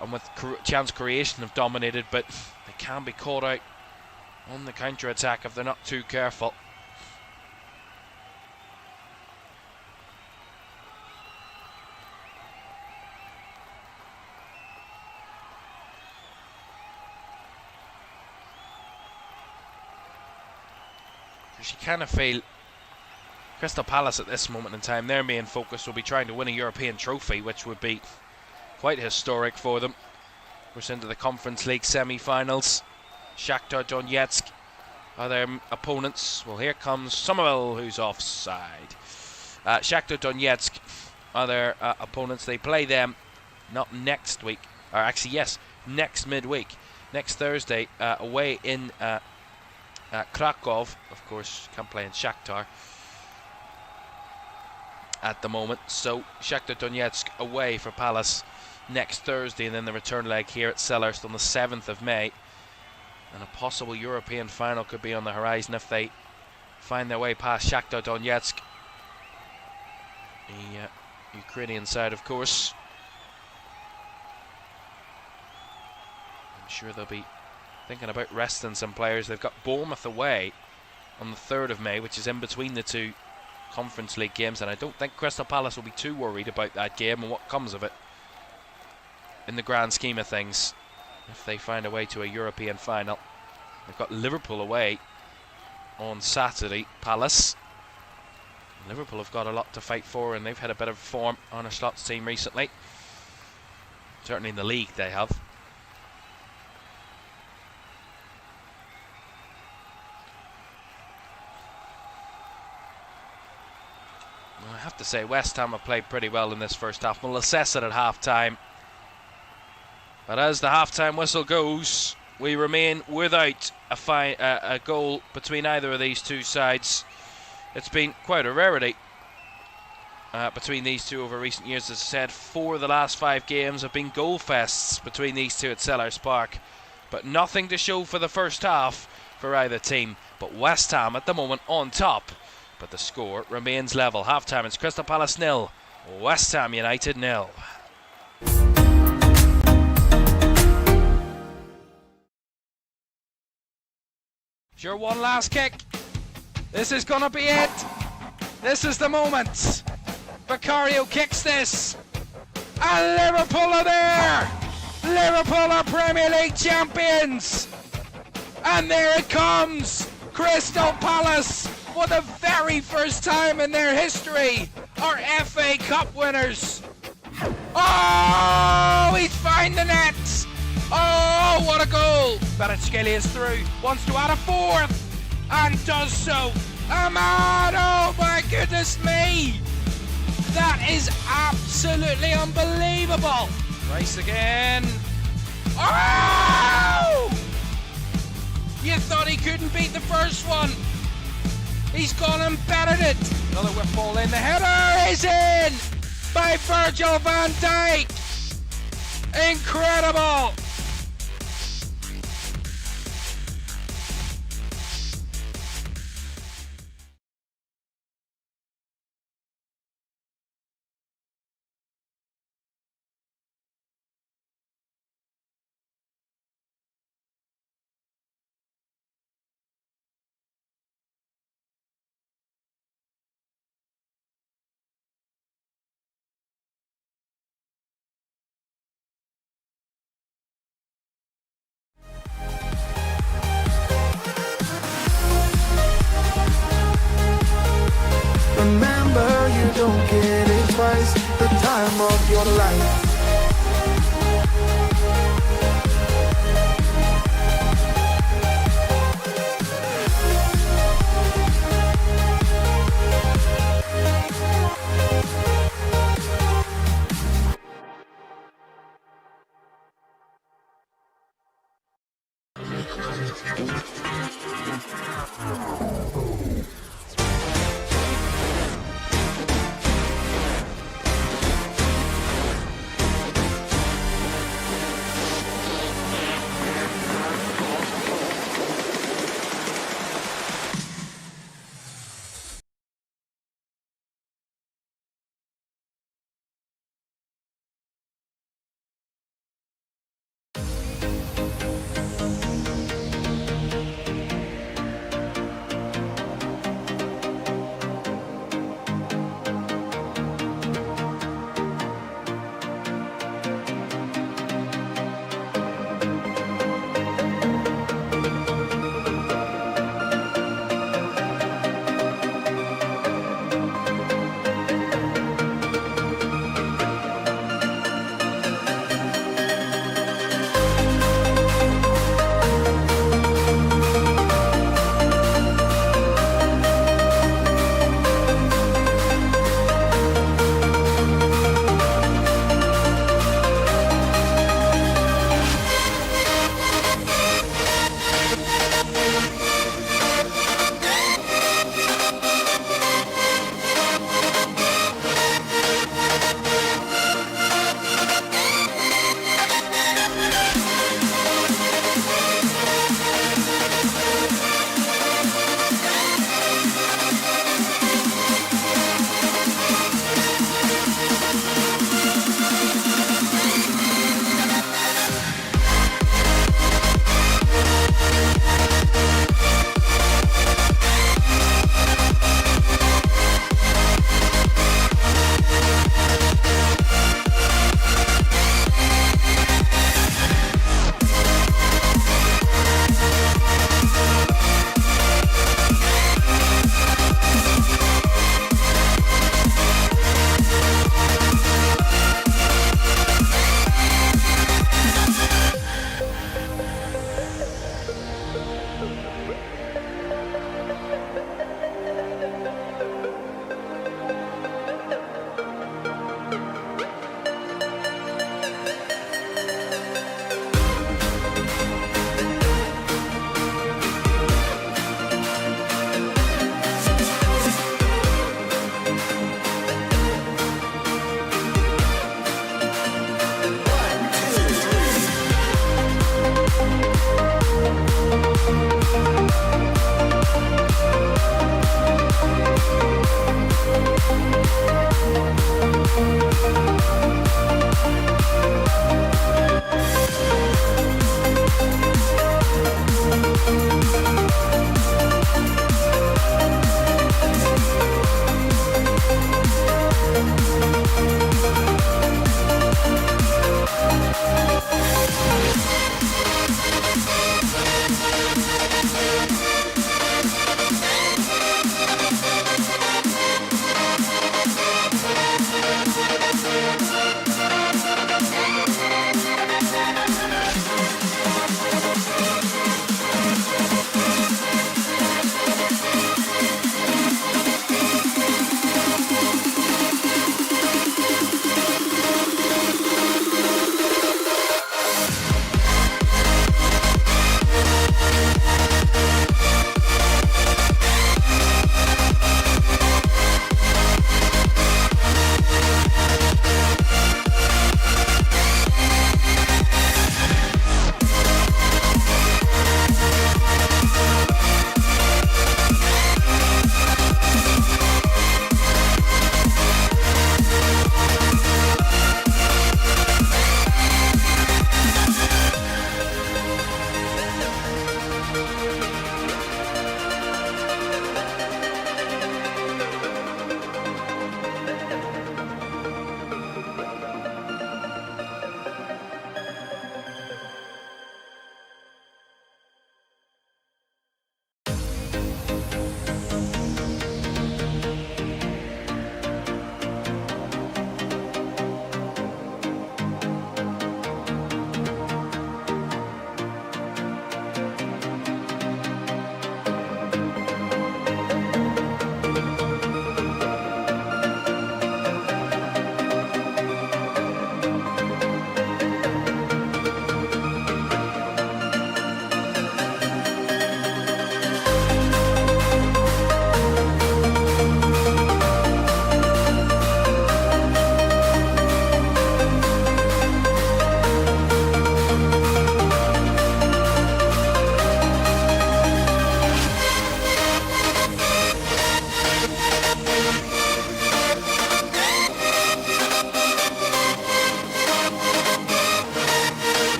and with chance creation have dominated, but they can be caught out on the counter-attack if they're not too careful. You kind of feel Crystal Palace at this moment in time, their main focus will be trying to win a European trophy, which would be quite historic for them. We're into the Conference League semi-finals. Shakhtar Donetsk are their opponents. Well, here comes Somerville, who's offside. Shakhtar Donetsk are their opponents. They play them not next week, or actually yes, next midweek, next Thursday, away in Krakow. Of course, can't play in Shakhtar at the moment. So Shakhtar Donetsk away for Palace next Thursday, and then the return leg here at Selhurst on the 7th of May. And a possible European final could be on the horizon if they find their way past Shakhtar Donetsk, the Ukrainian side, of course. I'm sure they'll be thinking about resting some players. They've got Bournemouth away on the 3rd of May, which is in between the two Conference League games, and I don't think Crystal Palace will be too worried about that game and what comes of it in the grand scheme of things if they find a way to a European final. They've got Liverpool away on Saturday, Palace. Liverpool have got a lot to fight for, and they've had a bit of form on a Slot's team recently. Certainly in the league they have. I have to say West Ham have played pretty well in this first half. We'll assess it at half-time. But as the half-time whistle goes, we remain without a goal between either of these two sides. It's been quite a rarity between these two over recent years. As I said, 4 of the last 5 games have been goal fests between these two at Selhurst Park. But nothing to show for the first half for either team. But West Ham at the moment on top. But the score remains level. Half-time, it's Crystal Palace 0, West Ham United 0. Sure, one last kick. This is gonna be it. This is the moment. Vicario kicks this, and Liverpool are there. Liverpool are Premier League champions, and there it comes. Crystal Palace, for the very first time in their history, are FA Cup winners. Oh, he's found the net. Oh, what a goal! Kvaratskhelia is through, wants to add a 4th, and does so. Ahmad, oh my goodness me! That is absolutely unbelievable. Rice again. Oh! You thought he couldn't beat the first one. He's gone and battered it. Another whip ball in. The header is in by Virgil van Dijk. Incredible. Remember, you don't get it twice. The time of your life.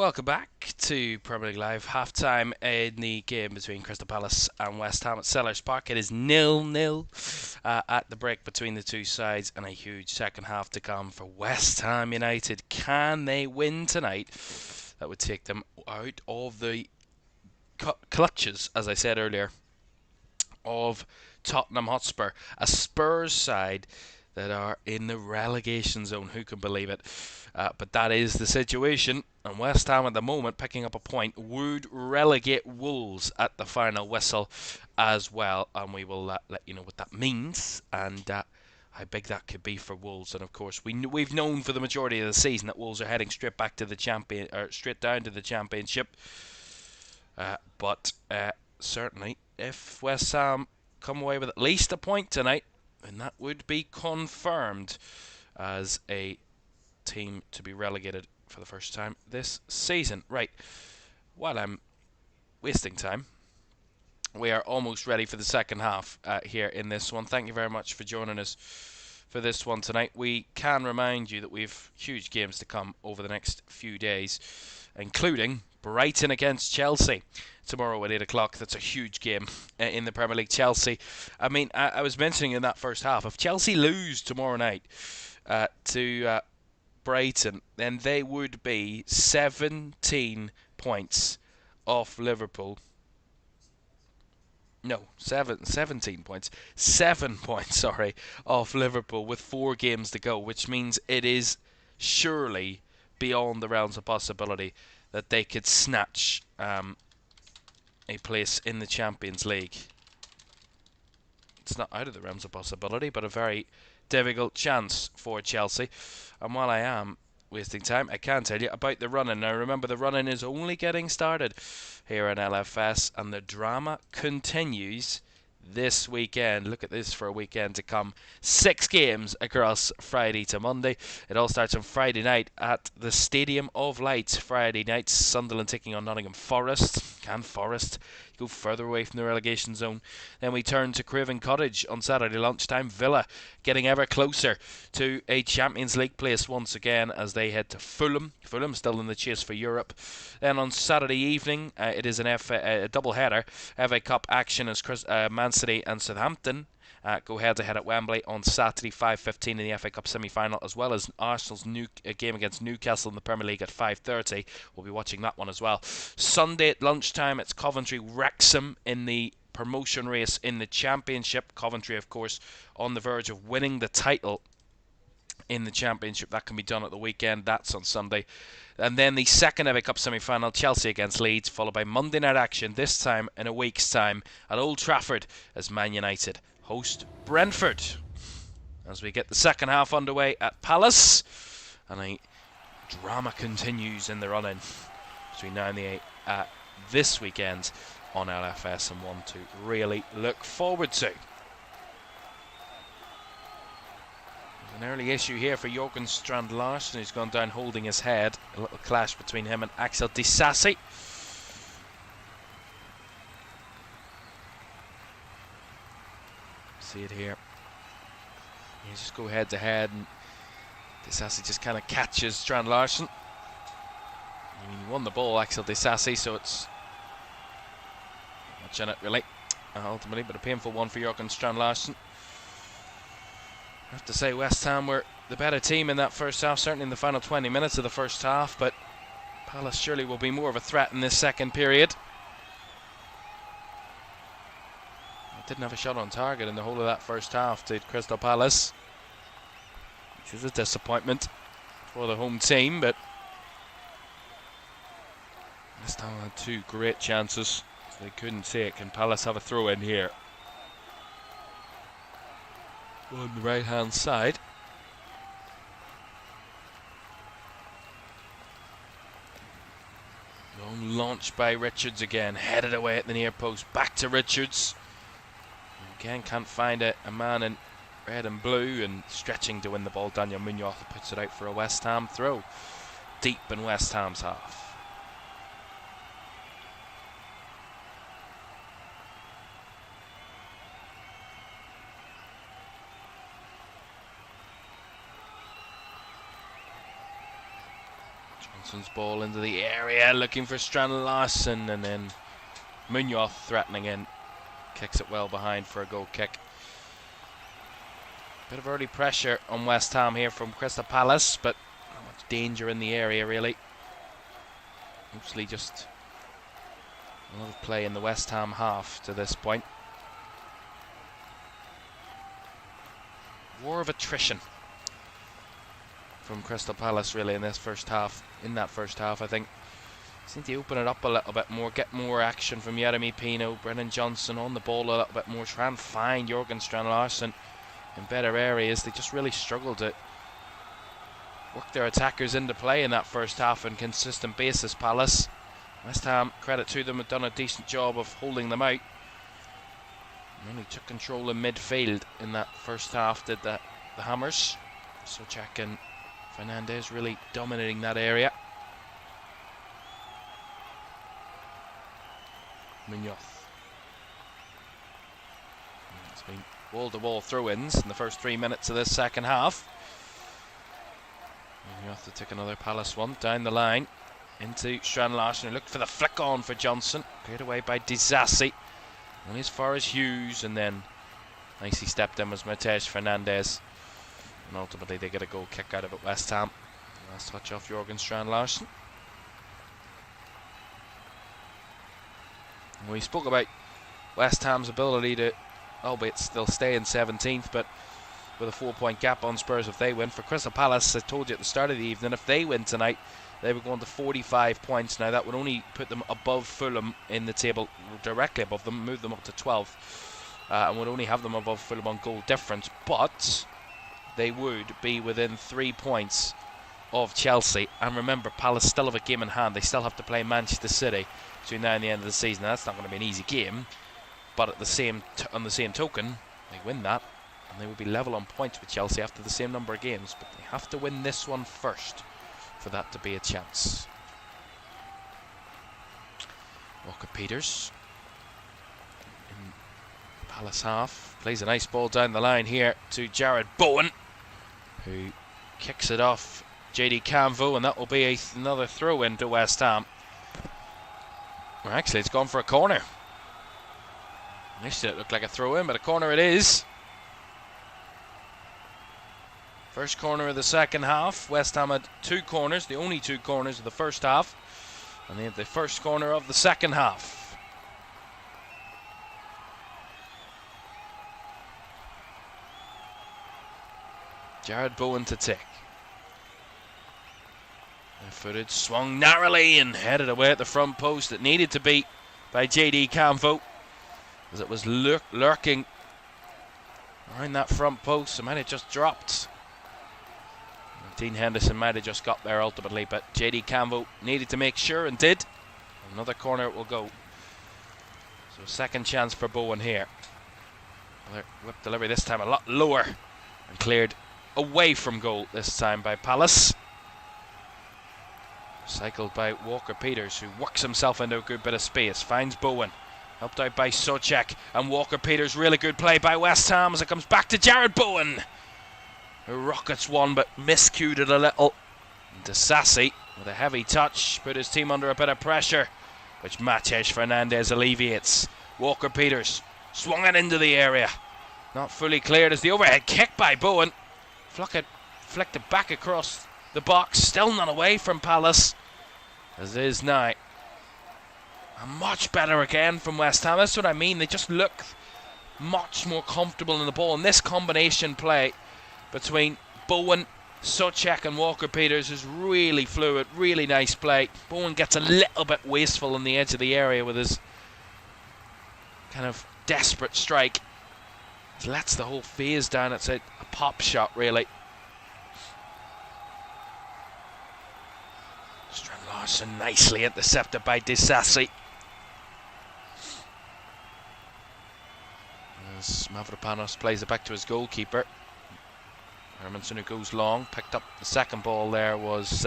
Welcome back to Premier League Live. Half-time in the game between Crystal Palace and West Ham at Selhurst Park. It is 0-0 at the break between the two sides, and a huge second half to come for West Ham United. Can they win tonight? That would take them out of the clutches, as I said earlier, of Tottenham Hotspur, a Spurs side that are in the relegation zone. Who can believe it? But that is the situation, and West Ham at the moment picking up a point would relegate Wolves at the final whistle as well, and we will let you know what that means and how big that could be for Wolves. And of course, we've known for the majority of the season that Wolves are heading straight back to the straight down to the Championship. But certainly, if West Ham come away with at least a point tonight, then that would be confirmed as a team to be relegated for the first time this season. Right, while I'm wasting time, we are almost ready for the second half here in this one. Thank you very much for joining us for this one tonight. We can remind you that we've huge games to come over the next few days, including Brighton against Chelsea tomorrow at 8 o'clock. That's a huge game in the Premier League. Chelsea, I mean, I was mentioning in that first half, if Chelsea lose tomorrow night to Brighton, then they would be 17 points off Liverpool. No, 17 points. 7 points, sorry, off Liverpool with 4 games to go, which means it is surely beyond the realms of possibility that they could snatch a place in the Champions League. It's not out of the realms of possibility, but a very difficult chance for Chelsea. And while I am wasting time, I can tell you about the running. Now remember, the running is only getting started here in LFS, and the drama continues this weekend. Look at this for a weekend to come. 6 games across Friday to Monday. It all starts on Friday night at the Stadium of Light. Friday night, Sunderland taking on Nottingham Forest. Can Forest go further away from the relegation zone? Then we turn to Craven Cottage on Saturday lunchtime. Villa getting ever closer to a Champions League place once again as they head to Fulham. Fulham still in the chase for Europe. Then on Saturday evening, it is a double-header. FA Cup action as Man City and Southampton go head-to-head at Wembley on Saturday, 5:15 in the FA Cup semi-final, as well as Arsenal's game against Newcastle in the Premier League at 5:30. We'll be watching that one as well. Sunday at lunchtime, it's Coventry-Wrexham in the promotion race in the Championship. Coventry, of course, on the verge of winning the title in the Championship. That can be done at the weekend. That's on Sunday. And then the second FA Cup semi-final, Chelsea against Leeds, followed by Monday night action, this time in a week's time, at Old Trafford as Man United host Brentford. As we get the second half underway at Palace, and a drama continues in the run-in between now and the 8 this weekend on LFS, and one to really look forward to. An early issue here for Jorgen Strand Larsen, who's gone down holding his head. A little clash between him and Axel Disasi. See it here. You just go head to head, and Disasi just kind of catches Strand Larsen. He won the ball, Axel Disasi, so it's not much in it really, ultimately, but a painful one for Jorgen Strand Larsen. I have to say West Ham were the better team in that first half, certainly in the final 20 minutes of the first half, but Palace surely will be more of a threat in this second period. Didn't have a shot on target in the whole of that first half, did Crystal Palace, which is a disappointment for the home team, but West Ham had 2 great chances they couldn't take, and Palace have a throw in here on the right hand side. Long launch by Richards again, headed away at the near post, back to Richards. Again, can't find a man in red and blue, and stretching to win the ball, Daniel Munoz puts it out for a West Ham throw, deep in West Ham's half. Johnson's ball into the area, looking for Strand Larson, and then Munoz threatening in. Kicks it well behind for a goal kick. Bit of early pressure on West Ham here from Crystal Palace, but not much danger in the area really. Mostly just a lot of play in the West Ham half to this point. War of attrition from Crystal Palace really in this first half. In that first half, I think seem to open it up a little bit more, get more action from Jeremy Pino, Brennan Johnson on the ball a little bit more, try and find Jørgen Strand Larsen in better areas. They just really struggle to work their attackers into play in that first half on a consistent basis, Palace. West Ham, credit to them, have done a decent job of holding them out. Only took control in midfield in that first half, did the Hammers. Souček and Fernandez really dominating that area. Munoz. It's been wall-to-wall throw-ins in the first 3 minutes of this second half. Munoz to take another Palace one down the line into Strand Larsen, who looked for the flick on for Johnson. Cleared away by Disasi. Only as far as Hughes, and then nicely stepped in was Matej Fernandez. And ultimately they get a goal kick out of it, West Ham. Last touch off Jørgen Strand Larsen. We spoke about West Ham's ability to, albeit still stay in 17th, but with a 4-point gap on Spurs if they win. For Crystal Palace, I told you at the start of the evening, if they win tonight, they would go on to 45 points. Now that would only put them above Fulham in the table, directly above them, move them up to 12th, and would only have them above Fulham on goal difference, but they would be within 3 points of Chelsea. And remember, Palace still have a game in hand. They still have to play Manchester City between now and the end of the season. Now, that's not going to be an easy game, but at the same on the same token, they win that and they will be level on points with Chelsea after the same number of games, but they have to win this one first for that to be a chance. Walker-Peters in Palace half plays a nice ball down the line here to Jared Bowen, who kicks it off JD Canvo, and that will be another throw in to West Ham. Well, actually, it's gone for a corner. Initially, it looked like a throw in, but a corner it is. First corner of the second half. West Ham had 2 corners, the only 2 corners of the first half, and they had the first corner of the second half. Jared Bowen to take. Left-footed, swung narrowly and headed away at the front post. It needed to be by JD Canvo, as it was lurking around that front post. It might have just dropped. Dean Henderson might have just got there ultimately, but JD Canvo needed to make sure and did. Another corner it will go. So second chance for Bowen here. Whip delivery this time a lot lower and cleared away from goal this time by Palace. Cycled by Walker-Peters, who works himself into a good bit of space. Finds Bowen. Helped out by Souček. And Walker-Peters, really good play by West Ham as it comes back to Jared Bowen, who rockets one but miscued it a little. Disasi with a heavy touch put his team under a bit of pressure, which Matej Fernandez alleviates. Walker-Peters swung it into the area. Not fully cleared as the overhead kick by Bowen. Flicked it back across the box. Still not away from Palace, as it is now. And much better again from West Ham. That's what I mean. They just look much more comfortable in the ball. And this combination play between Bowen, Souček and Walker-Peters is really fluid, really nice play. Bowen gets a little bit wasteful on the edge of the area with his kind of desperate strike. He lets the whole phase down. It's a pop shot, really. Strand Larsen nicely intercepted by Disasi. As Mavropanos plays it back to his goalkeeper. Hermanson, who goes long, picked up the second ball there was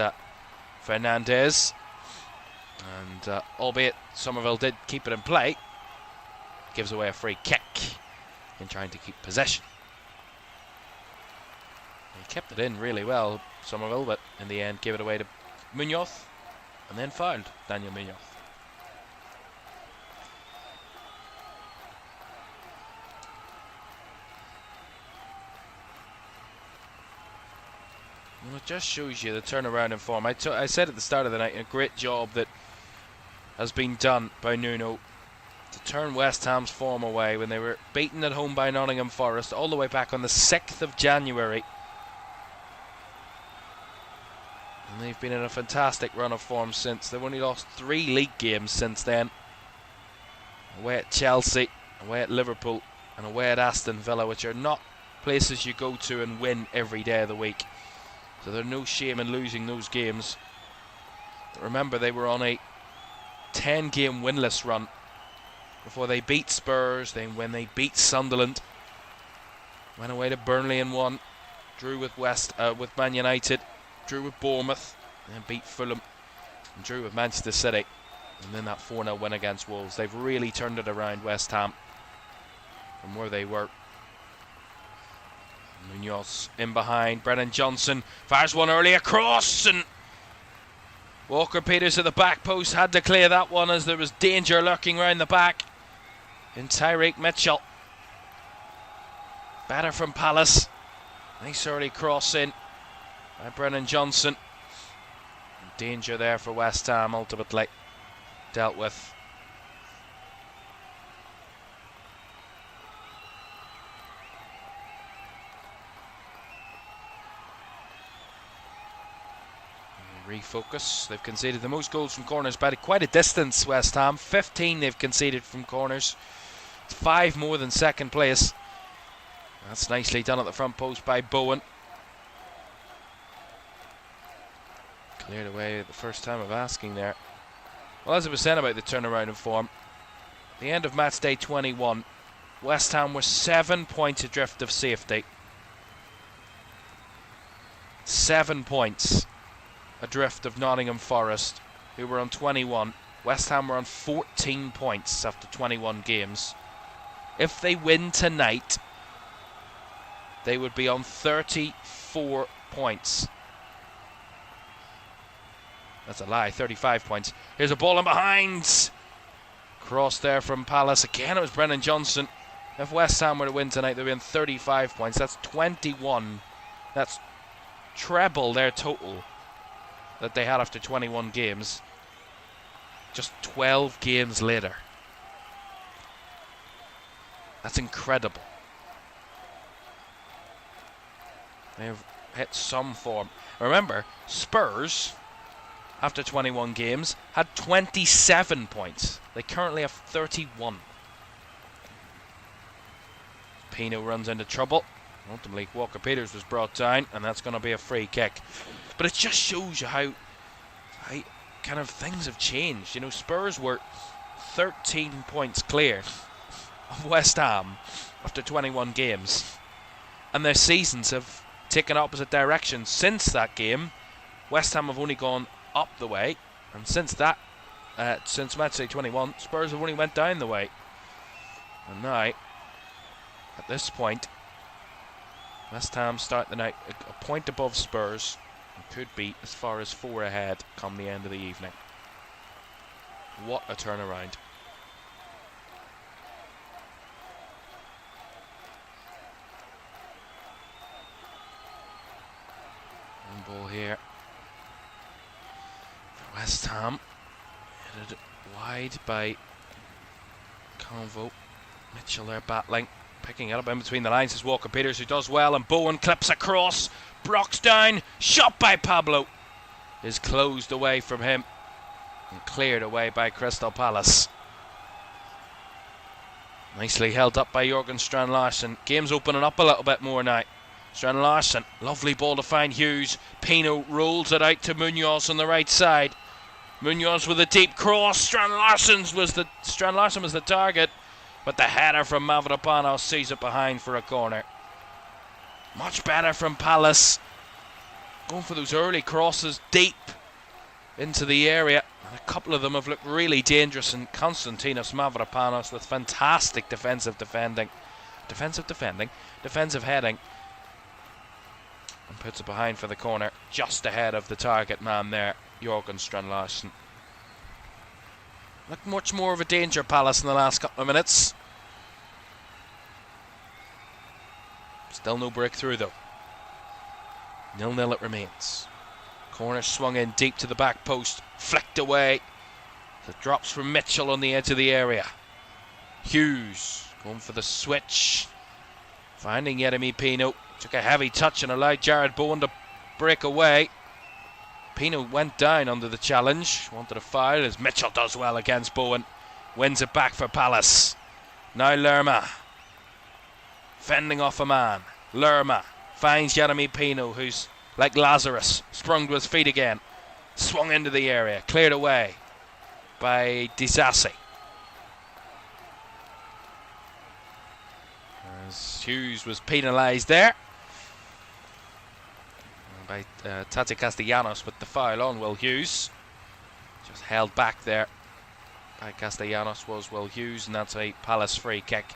Fernandez. And albeit Somerville did keep it in play, gives away a free kick in trying to keep possession. He kept it in really well, Somerville, but in the end gave it away to Munoz. and then fouled Daniel Munoz. Well, it just shows you the turnaround in form. I said at the start of the night, a great job that has been done by Nuno to turn West Ham's form away when they were beaten at home by Nottingham Forest all the way back on the 6th of January. And they've been in a fantastic run of form since. They've only lost 3 league games since then. Away at Chelsea, away at Liverpool, and away at Aston Villa, which are not places you go to and win every day of the week. So there's no shame in losing those games. But remember, they were on a 10-game winless run before they beat Spurs, then when they beat Sunderland, went away to Burnley and won, drew with Man United, drew with Bournemouth, then beat Fulham, and drew with Manchester City, and then that 4-0 win against Wolves. They've really turned it around, West Ham, from where they were. Munoz in behind, Brennan Johnson fires one early across, and Walker-Peters at the back post had to clear that one as there was danger lurking round the back in Tyreek Mitchell. Better from Palace. Nice early cross in by Brennan Johnson. Danger there for West Ham, ultimately dealt with. Refocus. They've conceded the most goals from corners by quite a distance, West Ham. 15 they've conceded from corners. It's 5 more than second place. That's nicely done at the front post by Bowen. Cleared away at the first time of asking there. Well, as I was saying about the turnaround in form, at the end of match day 21, West Ham were 7 points adrift of safety. 7 points adrift of Nottingham Forest, who were on 21. West Ham were on 14 points after 21 games. If they win tonight, they would be on 34 points. That's a lie, 35 points. Here's a ball in behind. Cross there from Palace. Again, it was Brennan Johnson. If West Ham were to win tonight, they'd be on 35 points. That's 21. That's treble their total that they had after 21 games, just 12 games later. That's incredible. They've hit some form. Remember, Spurs, after 21 games, had 27 points. They currently have 31. Pino runs into trouble. Ultimately, Walker-Peters was brought down, and that's going to be a free kick. But it just shows you how kind of things have changed. You know, Spurs were 13 points clear of West Ham after 21 games, and their seasons have taken opposite directions. Since that game, West Ham have only gone up the way, and since match day 21, Spurs have only went down the way. And now, at this point, West Ham start the night a point above Spurs and could be as far as 4 ahead come the end of the evening. What a turnaround. One ball here for West Ham. Headed wide by Convo. Mitchell there battling. Picking it up in between the lines is Walker-Peters, who does well, and Bowen clips across. Brock's down. Shot by Pablo. Is closed away from him and cleared away by Crystal Palace. Nicely held up by Jørgen Strand Larsen. Game's opening up a little bit more now. Strand Larsen, lovely ball to find Hughes. Pino rolls it out to Munoz on the right side. Munoz with a deep cross. Strand Larsen was the target. But the header from Mavropanos sees it behind for a corner. Much better from Palace. Going for those early crosses deep into the area. And a couple of them have looked really dangerous. And Konstantinos Mavropanos with fantastic defensive heading. And puts it behind for the corner. Just ahead of the target man there. Jorgen Strand Larsen. Looked much more of a danger, Palace, in the last couple of minutes. Still no breakthrough though. 0-0 it remains. Corner swung in deep to the back post, flicked away. The drops from Mitchell on the edge of the area. Hughes going for the switch, finding Yeremy Pino. Took a heavy touch and allowed Jared Bowen to break away. Pino went down under the challenge, wanted a foul as Mitchell does well against Bowen. Wins it back for Palace. Now Lerma fending off a man. Lerma finds Yeremy Pino, who's like Lazarus, sprung to his feet again. Swung into the area, cleared away by Disasi. As Hughes was penalised there by Tati Castellanos with the foul on Will Hughes. Just held back there by Castellanos was Will Hughes, and that's a Palace free kick.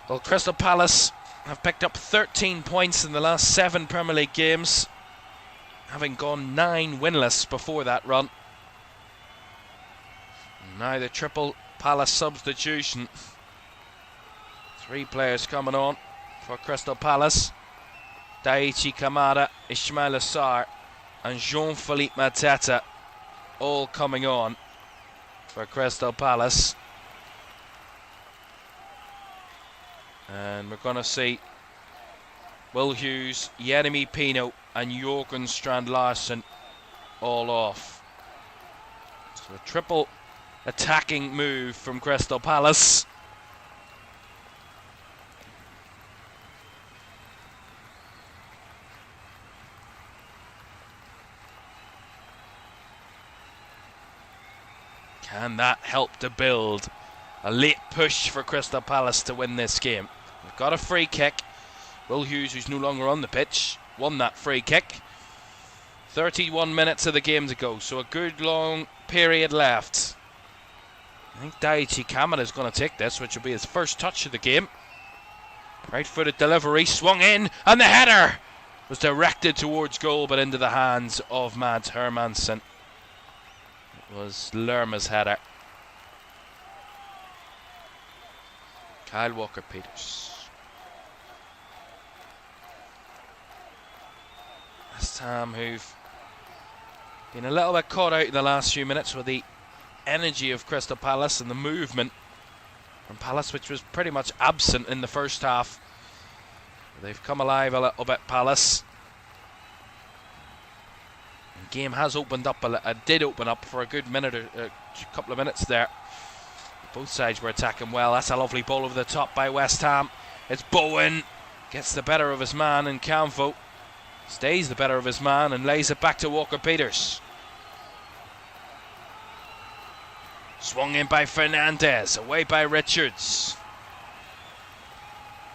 Well, Crystal Palace have picked up 13 points in the last 7 Premier League games, having gone 9 winless before that run. Now the triple Palace substitution. 3 players coming on for Crystal Palace. Daichi Kamada, Ismail Assar and Jean-Philippe Mateta all coming on for Crystal Palace. And we're going to see Will Hughes, Yeremy Pino and Jorgen Strand Larsen all off. So a triple attacking move from Crystal Palace. Can that help to build a late push for Crystal Palace to win this game? They've got a free kick. Will Hughes, who's no longer on the pitch, won that free kick. 31 minutes of the game to go, so a good long period left. I think Daichi Kamada is going to take this, which will be his first touch of the game. Right-footed delivery, swung in, and the header was directed towards goal, but into the hands of Mads Hermansen. It was Lerma's header. Kyle Walker-Peters. West Ham, who've been a little bit caught out in the last few minutes with the energy of Crystal Palace and the movement from Palace, which was pretty much absent in the first half. They've come alive a little bit, Palace. The game has opened up did open up for a good minute or a couple of minutes there. Both sides were attacking well. That's a lovely ball over the top by West Ham. It's Bowen, gets the better of his man, and Canvo stays the better of his man and lays it back to Walker-Peters. Swung in by Fernandez, away by Richards.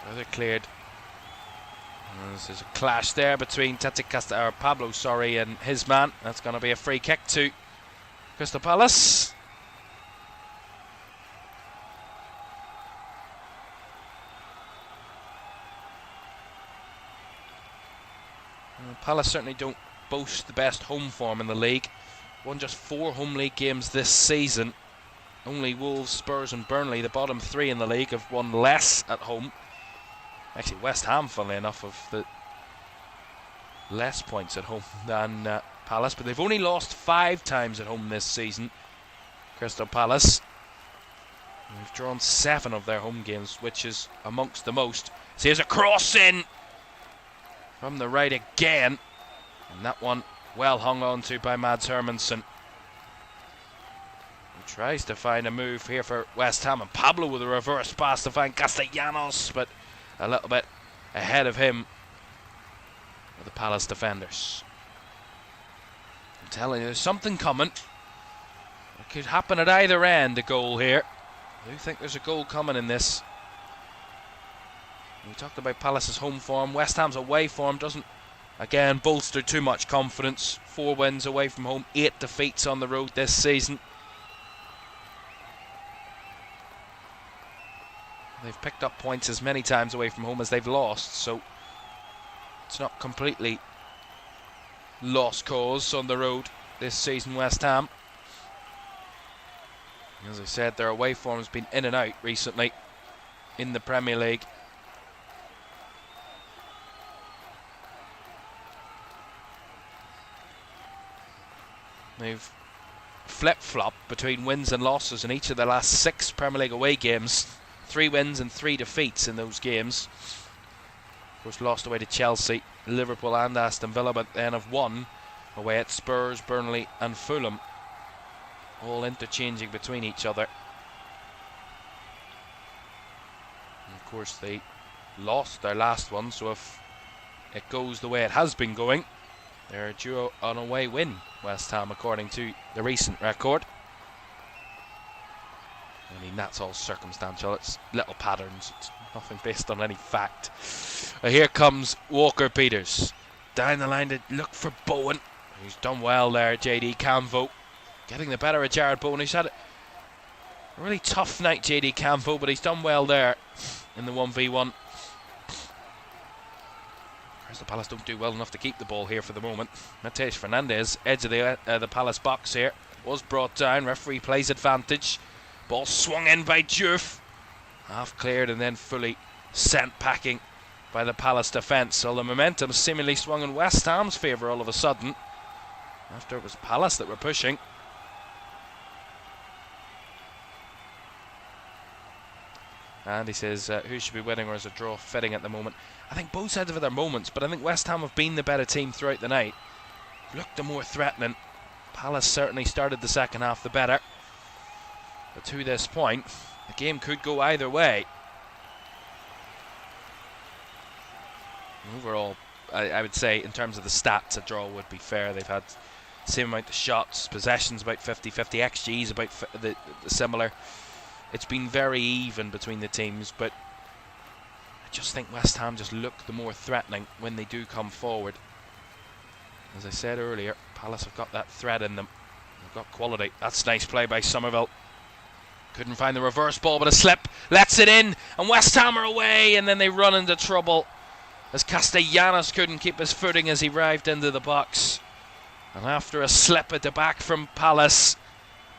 Further cleared. There's a clash there between Pablo and his man. That's going to be a free kick to Crystal Palace. Palace certainly don't boast the best home form in the league. Won just 4 home league games this season. Only Wolves, Spurs and Burnley, the bottom 3 in the league, have won less at home. Actually, West Ham, funnily enough, have the less points at home than Palace, but they've only lost 5 times at home this season, Crystal Palace. They've drawn 7 of their home games, which is amongst the most. So here's a cross in from the right again, and that one well hung on to by Mads Hermansen. He tries to find a move here for West Ham, and Pablo with a reverse pass to find Castellanos, but a little bit ahead of him with the Palace defenders. I'm telling you, there's something coming. It could happen at either end, a goal here. I do think there's a goal coming in this. We talked about Palace's home form. West Ham's away form doesn't, again, bolster too much confidence. 4 wins away from home, 8 defeats on the road this season. They've picked up points as many times away from home as they've lost, so it's not completely lost cause on the road this season, West Ham. As I said, their away form has been in and out recently in the Premier League. They've flip-flopped between wins and losses in each of their last 6 Premier League away games. 3 wins and 3 defeats in those games. Of course, lost away to Chelsea, Liverpool and Aston Villa, but then have won away at Spurs, Burnley and Fulham, all interchanging between each other. And of course, they lost their last one, so if it goes the way it has been going, they're due an away win, West Ham, according to the recent record. I mean, that's all circumstantial. It's little patterns. It's nothing based on any fact. Here comes Walker-Peters. Down the line to look for Bowen. He's done well there, JD Campbell. Getting the better of Jared Bowen. He's had a really tough night, JD Campbell, but he's done well there in the 1v1. The Palace don't do well enough to keep the ball here for the moment. Mateus Fernandes, edge of the Palace box here, was brought down. Referee plays advantage. Ball swung in by Diouf. Half cleared and then fully sent packing by the Palace defence. So the momentum seemingly swung in West Ham's favour all of a sudden, after it was Palace that were pushing. And he says, who should be winning, or is a draw fitting at the moment? I think both sides have had their moments, but I think West Ham have been the better team throughout the night. Looked the more threatening. Palace certainly started the second half the better. But to this point, the game could go either way. Overall, I would say in terms of the stats, a draw would be fair. They've had the same amount of shots, possessions about 50-50, XGs about the similar. It's been very even between the teams, but I just think West Ham just look the more threatening when they do come forward. As I said earlier, Palace have got that threat in them. They've got quality. That's nice play by Somerville. Couldn't find the reverse ball, but a slip. Lets it in, and West Ham are away, and then they run into trouble as Castellanos couldn't keep his footing as he arrived into the box. And after a slip at the back from Palace,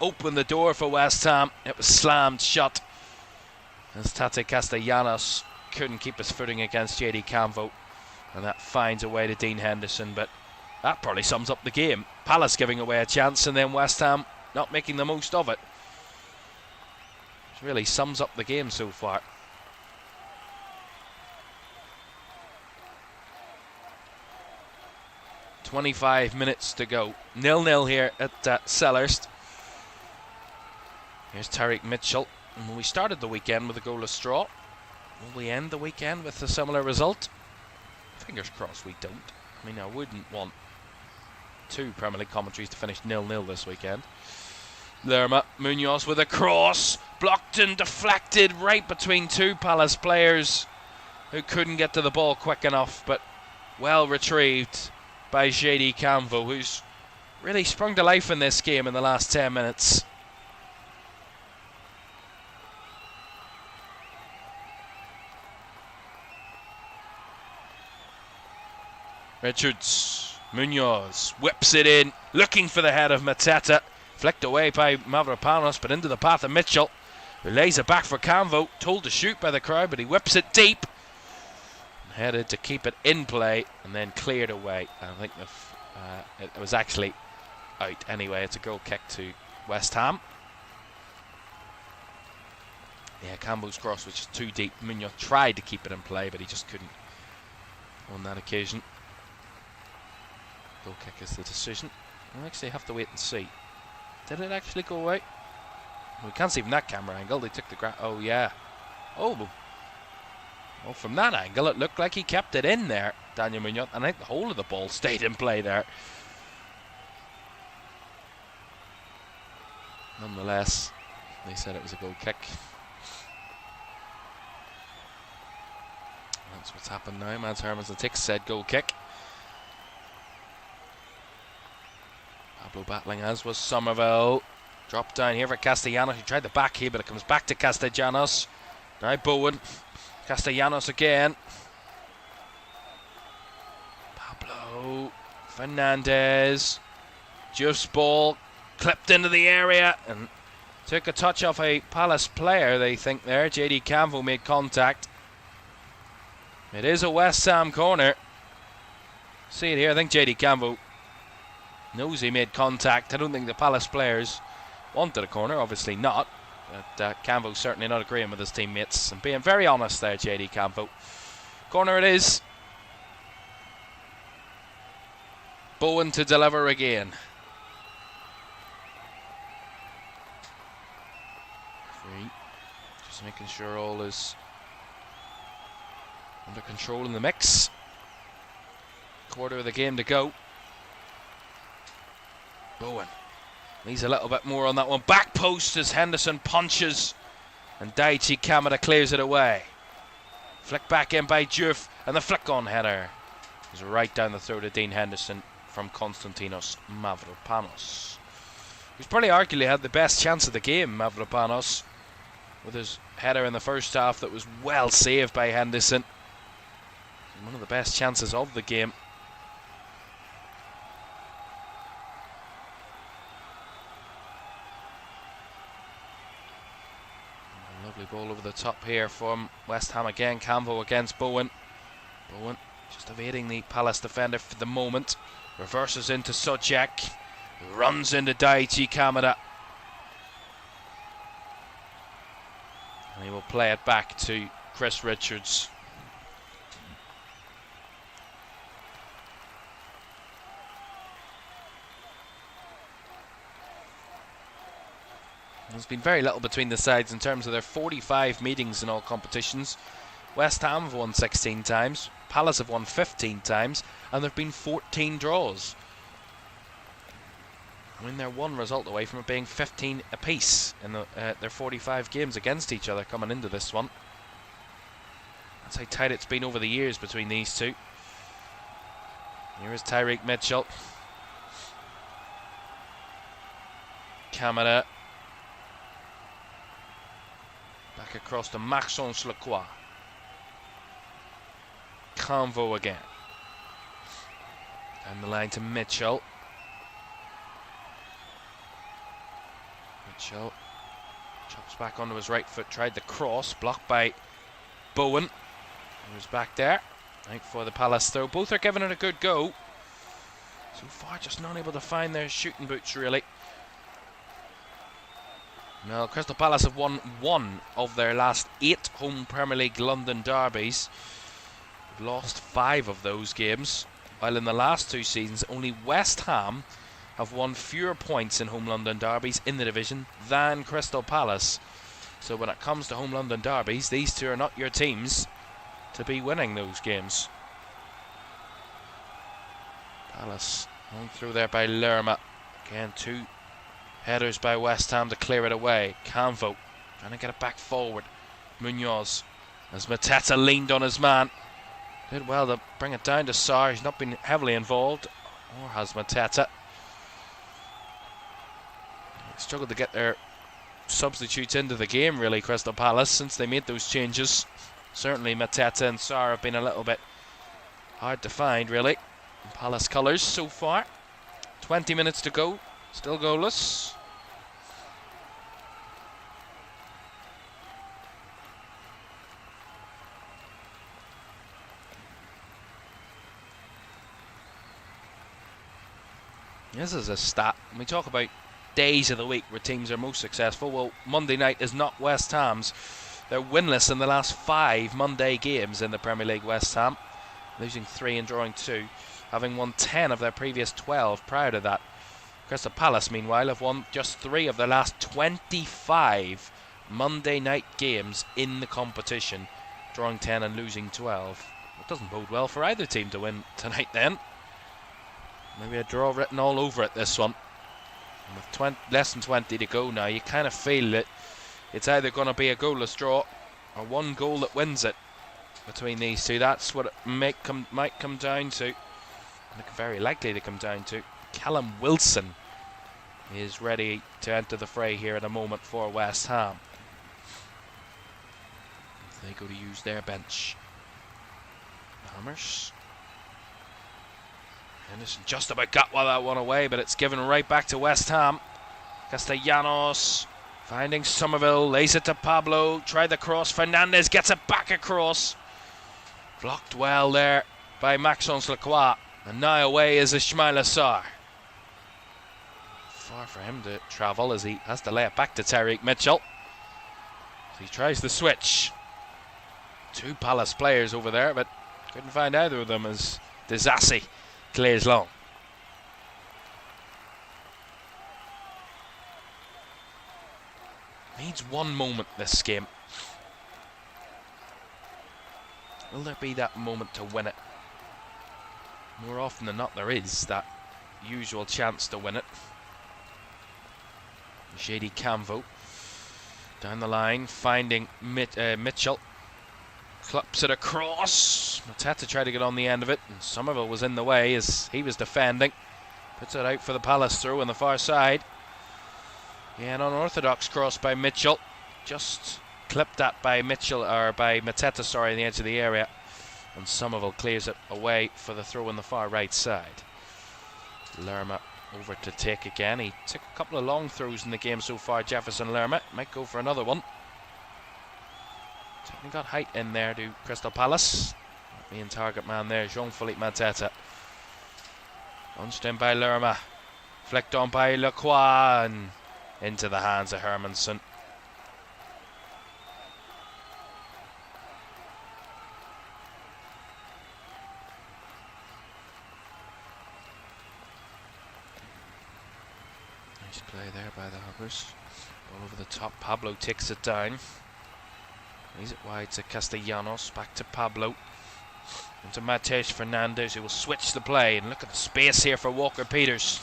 opened the door for West Ham. It was slammed shut as Tate Castellanos couldn't keep his footing against JD Campbell, and that finds a way to Dean Henderson. But that probably sums up the game. Palace giving away a chance and then West Ham not making the most of it. It really sums up the game so far. "25 minutes to go. 0-0 here at Selhurst. Here's Tariq Mitchell. And we started the weekend with a goalless draw. Will we end the weekend with a similar result? Fingers crossed we don't. I mean, I wouldn't want 2 Premier League commentaries to finish 0-0 this weekend. Lerma, Munoz with a cross. Blocked and deflected right between 2 Palace players who couldn't get to the ball quick enough, but well retrieved by JD Campbell, who's really sprung to life in this game in the last 10 minutes. Richards, Munoz whips it in, looking for the head of Mateta. Flicked away by Mavropanos, but into the path of Mitchell, who lays it back for Campbell. Told to shoot by the crowd, but he whips it deep. Headed to keep it in play, and then cleared away. I think it was actually out anyway. It's a goal kick to West Ham. Yeah, Campbell's cross was just too deep. Munoz tried to keep it in play, but he just couldn't on that occasion. Goal kick is the decision. We'll actually have to wait and see. Did it actually go away? We can't see from that camera angle. They took the oh yeah. Oh, well, from that angle it looked like he kept it in there, Daniel Munoz, and I think the whole of the ball stayed in play there. Nonetheless, they said it was a goal kick. That's what's happened now. Mads Hermansen said goal kick. Pablo battling, as was Somerville. Dropped down here for Castellanos. He tried the back here, but it comes back to Castellanos. Now Bowen. Castellanos again. Pablo Fernandez. Just ball clipped into the area and took a touch off a Palace player, they think there. JD Campbell made contact. It is a West Ham corner. See it here. I think JD Campbell knows he made contact. I don't think the Palace players wanted a corner. Obviously not. But Campbell's certainly not agreeing with his teammates and being very honest there, JD Campbell. Corner it is. Bowen to deliver again. Just making sure all is under control in the mix. Quarter of the game to go. Bowen needs a little bit more on that one. Back post as Henderson punches and Daichi Kamada clears it away. Flick back in by Diouf and the flick on header is right down the throat of Dean Henderson from Konstantinos Mavropanos, who's probably arguably had the best chance of the game, Mavropanos, with his header in the first half that was well saved by Henderson. One of the best chances of the game. A lovely ball over the top here from West Ham again. Campbell against Bowen. Bowen just evading the Palace defender for the moment. Reverses into Sojak. Runs into Daichi Kamada. And he will play it back to Chris Richards. There's been very little between the sides in terms of their 45 meetings in all competitions. West Ham have won 16 times, Palace have won 15 times, and there have been 14 draws. I mean, they're one result away from it being 15 apiece in their 45 games against each other coming into this one. That's how tight it's been over the years between these two. Here is Tyreek Mitchell. Kamada. Back across to Maxence Lacroix. Convo again. Down the line to Mitchell. Mitchell chops back onto his right foot, tried the cross, blocked by Bowen, who was back there. Right for the Palace throw. Both are giving it a good go. So far just not able to find their shooting boots really. Now Crystal Palace have won 1 of their last 8 home Premier League London derbies. They've lost 5 of those games, while in the last 2 seasons only West Ham have won fewer points in home London derbies in the division than Crystal Palace. So when it comes to home London derbies, these two are not your teams to be winning those games. Palace on through there by Lerma. Again, 2 headers by West Ham to clear it away. Canvo trying to get it back forward. Munoz, as Mateta leaned on his man, did well to bring it down to Sarr. He's not been heavily involved, or has Mateta. Struggled to get their substitutes into the game really, Crystal Palace, since they made those changes. Certainly Mateta and Sarr have been a little bit hard to find really in Palace colours so far. 20 minutes to go, still goalless. This is a stat. When we talk about days of the week where teams are most successful, well, Monday night is not West Ham's. They're winless in the last 5 Monday games in the Premier League, West Ham, losing 3 and drawing 2, having won 10 of their previous 12 prior to that. Crystal Palace, meanwhile, have won just 3 of their last 25 Monday night games in the competition, drawing 10 and losing 12. It doesn't bode well for either team to win tonight then. Maybe a draw written all over it, this one. And with less than 20 to go now, you kind of feel that it's either going to be a goalless draw or 1 goal that wins it between these two. That's what it might come down to. And very likely to come down to. Callum Wilson is ready to enter the fray here in a moment for West Ham. They go to use their bench. Hammers. Henderson just about got that one away, but it's given right back to West Ham. Castellanos finding Somerville, lays it to Pablo, tried the cross, Fernandez gets it back across. Blocked well there by Maxence Lacroix, and now away is Ismail Assar. Far for him to travel as he has to lay it back to Tyreek Mitchell. He tries the switch. Two Palace players over there, but couldn't find either of them as Disasi clears long. Needs one moment this game. Will there be that moment to win it? More often than not there is that usual chance to win it. Shady Camvo down the line, finding Mitchell. Claps it across. Mateta tried to get on the end of it, and Somerville was in the way as he was defending. Puts it out for the Palace through on the far side. Yeah, an unorthodox cross by Mitchell. Just clipped that by Mitchell, or by Mateta, sorry, on the edge of the area. And Somerville clears it away for the throw on the far right side. Lerma over to take again. He took a couple of long throws in the game so far, Jefferson Lerma. Might go for another one. Certainly got height in there to Crystal Palace. Main target man there, Jean-Philippe Mateta. Launched in by Lerma. Flicked on by Lacroix and into the hands of Hermansen. Nice play there by the Hoppers. Ball over the top, Pablo takes it down. Lays it wide to Castellanos, back to Pablo. Into Mateus Fernandez, who will switch the play. And look at the space here for Walker Peters,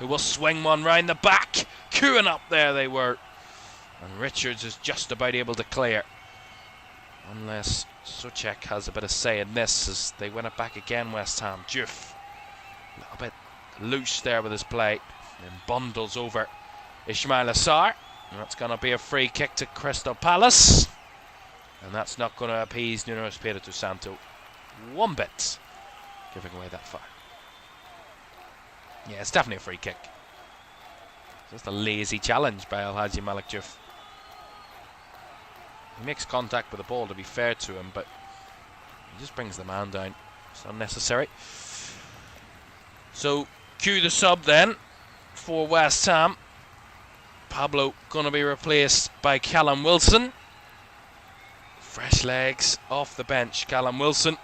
who will swing one round the back. Queuing up there they were. And Richards is just about able to clear. Unless Soucek has a bit of say in this as they win it back again, West Ham. Diouf, a little bit loose there with his play. And bundles over Ismail Assar. And that's going to be a free kick to Crystal Palace. And that's not going to appease Nuno Espirito Santo one bit, giving away that far. Yeah, it's definitely a free kick. Just a lazy challenge by Alhaji Malik Diouf. He makes contact with the ball, to be fair to him, but he just brings the man down. It's unnecessary. So, cue the sub then for West Ham. Pablo going to be replaced by Callum Wilson. Fresh legs off the bench, Callum Wilson.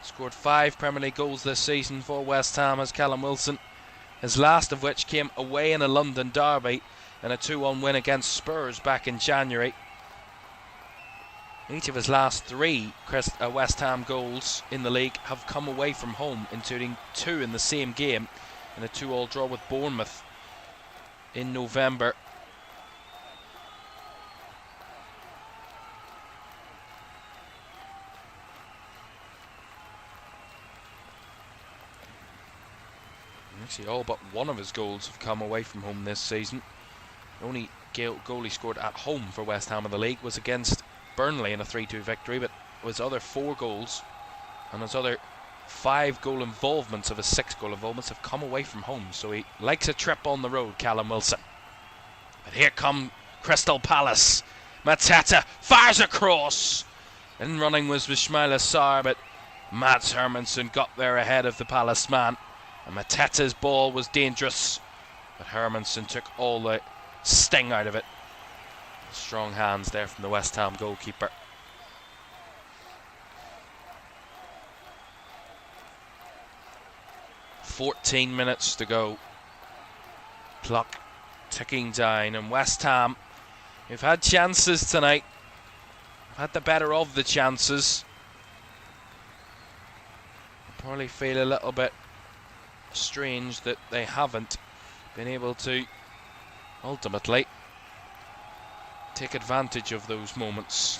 Scored 5 Premier League goals this season for West Ham as Callum Wilson, his last of which came away in a London derby and a 2-1 win against Spurs back in January. Each of his last 3 West Ham goals in the league have come away from home, including 2 in the same game in a 2-2 draw with Bournemouth in November. Actually, all but one of his goals have come away from home this season. The only goal he scored at home for West Ham in the league was against Burnley in a 3-2 victory, but his other 4 goals and his other 5 goal involvements of his 6 goal involvements have come away from home, so he likes a trip on the road, Callum Wilson. But here come Crystal Palace. Mateta fires across. In running was Ismail Assar, but Mats Hermansen got there ahead of the Palace man. And Mateta's ball was dangerous, but Hermansen took all the sting out of it. Strong hands there from the West Ham goalkeeper. "14 minutes to go. Clock ticking down, and West Ham, who've had chances tonight, had the better of the chances. Probably feel a little bit strange that they haven't been able to ultimately take advantage of those moments.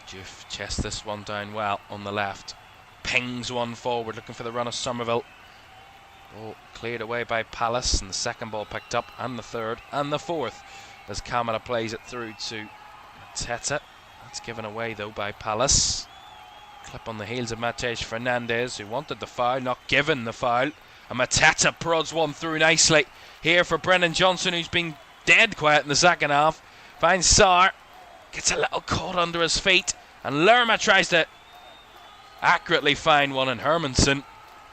Diouf chests this one down well on the left. Pings one forward, looking for the run of Somerville. Ball cleared away by Palace, and the second ball picked up, and the third, and the fourth. as Kamara plays it through to Mateta. That's given away though by Palace. Clip on the heels of Matej Fernandez, who wanted the foul, not given the foul. And Mateta prods one through nicely here for Brennan Johnson, who's been dead quiet in the second half. Finds Sarr, gets a little caught under his feet, and Lerma tries to accurately find one, and Hermansen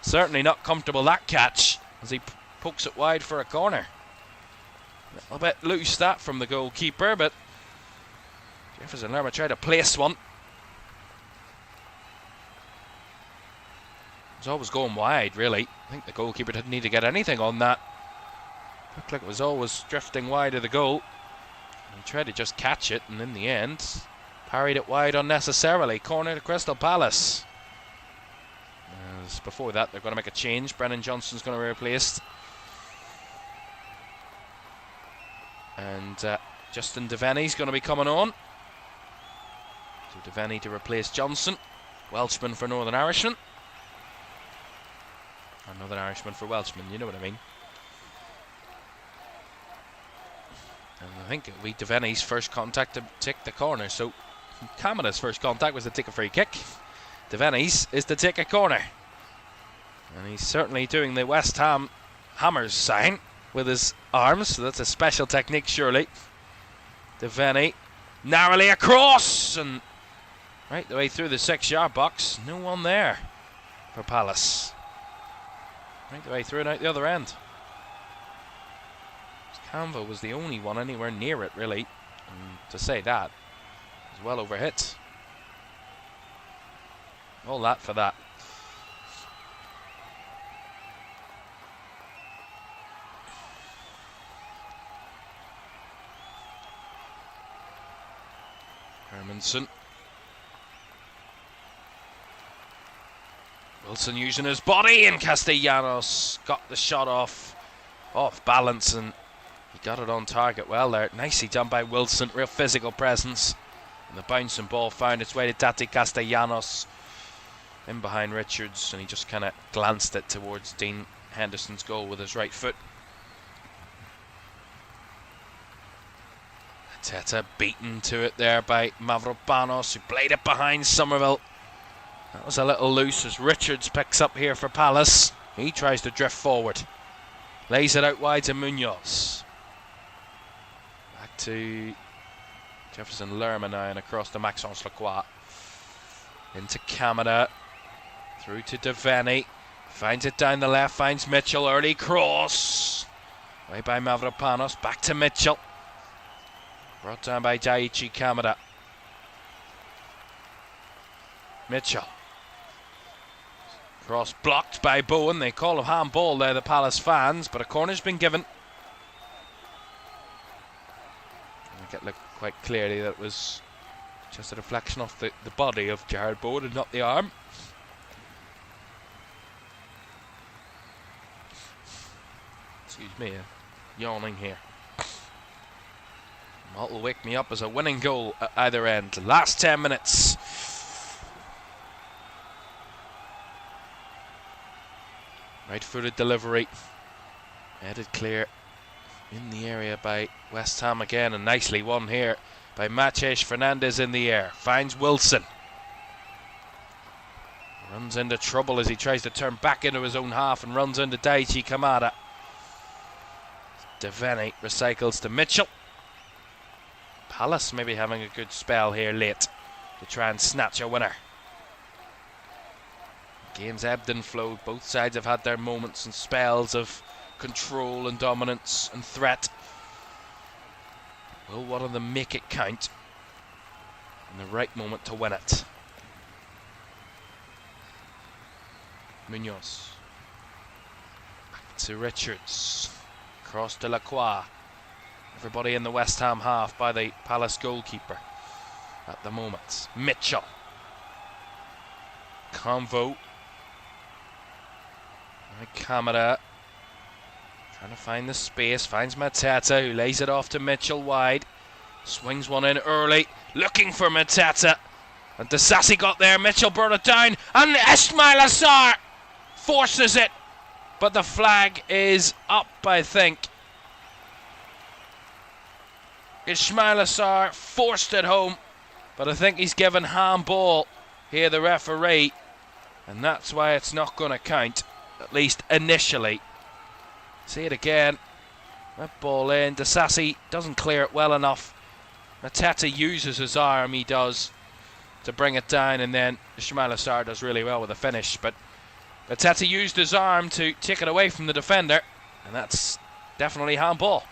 certainly not comfortable that catch as he pokes it wide for a corner. A little bit loose that from the goalkeeper, but Jefferson Lerma tried to place one. It's always going wide, really. I think the goalkeeper didn't need to get anything on that. Looked like it was always drifting wide of the goal. He tried to just catch it, and in the end, parried it wide unnecessarily. Corner to Crystal Palace. As before that, they're going to make a change. Brennan Johnson's going to be replaced. And Justin Devaney's going to be coming on. So Devaney to replace Johnson. Welshman for Northern Irishman. Or Northern Irishman for Welshman, you know what I mean. And I think it'll be Devaney's first contact to take the corner. So Kamara's first contact was to take a free kick. Devaney's is to take a corner. And he's certainly doing the West Ham Hammers sign with his arms. So that's a special technique, surely. Devaney narrowly across and right the way through the 6-yard box. No one there for Palace. Right the way through and out the other end. Canva was the only one anywhere near it, really. And to say that, it was well over hit. All that for that. Hermansen. Wilson using his body, and Castellanos got the shot off balance, and he got it on target well there. Nicely done by Wilson, real physical presence. And the bouncing ball found its way to Tati Castellanos in behind Richards, and he just kind of glanced it towards Dean Henderson's goal with his right foot. Teta beaten to it there by Mavropanos, who played it behind Somerville. That was a little loose as Richards picks up here for Palace. He tries to drift forward. Lays it out wide to Munoz. Back to Jefferson Lerma now and across to Maxence Lacroix. Into Kamara. Through to Devaney. Finds it down the left, finds Mitchell. Early cross. Away by Mavropanos. Back to Mitchell. Brought down by Daichi Kamara. Mitchell. Cross blocked by Bowen. They call a handball there, the Palace fans, but a corner's been given. I get look quite clearly that it was just a reflection off the body of Jared Bowen and not the arm. Excuse me, yawning here. What will wake me up as a winning goal at either end. Last 10 minutes. Right-footed delivery. Headed clear in the area by West Ham again, and nicely won here by Matej Fernandez in the air. Finds Wilson. Runs into trouble as he tries to turn back into his own half and runs into Daichi Kamara. Devaney recycles to Mitchell. Palace maybe having a good spell here late to try and snatch a winner. Game's ebbed and flowed. Both sides have had their moments and spells of control and dominance and threat. Will one of them make it count in the right moment to win it? Munoz. Back to Richards. Cross to Lacroix. Everybody in the West Ham half by the Palace goalkeeper at the moment. Mitchell. Convo. Kamara trying to find the space, finds Mateta, who lays it off to Mitchell wide, swings one in early, looking for Mateta, and Disasi got there. Mitchell brought it down, and Ismail Assar forces it, but the flag is up, I think. Ismail Assar forced it home, but I think he's given handball here, the referee, and that's why it's not going to count, at least initially. See it again. That ball in. Dasasi doesn't clear it well enough. Mateta uses his arm, he does, to bring it down, and then Ismail Assar does really well with the finish, but Mateta used his arm to take it away from the defender, and that's definitely handball.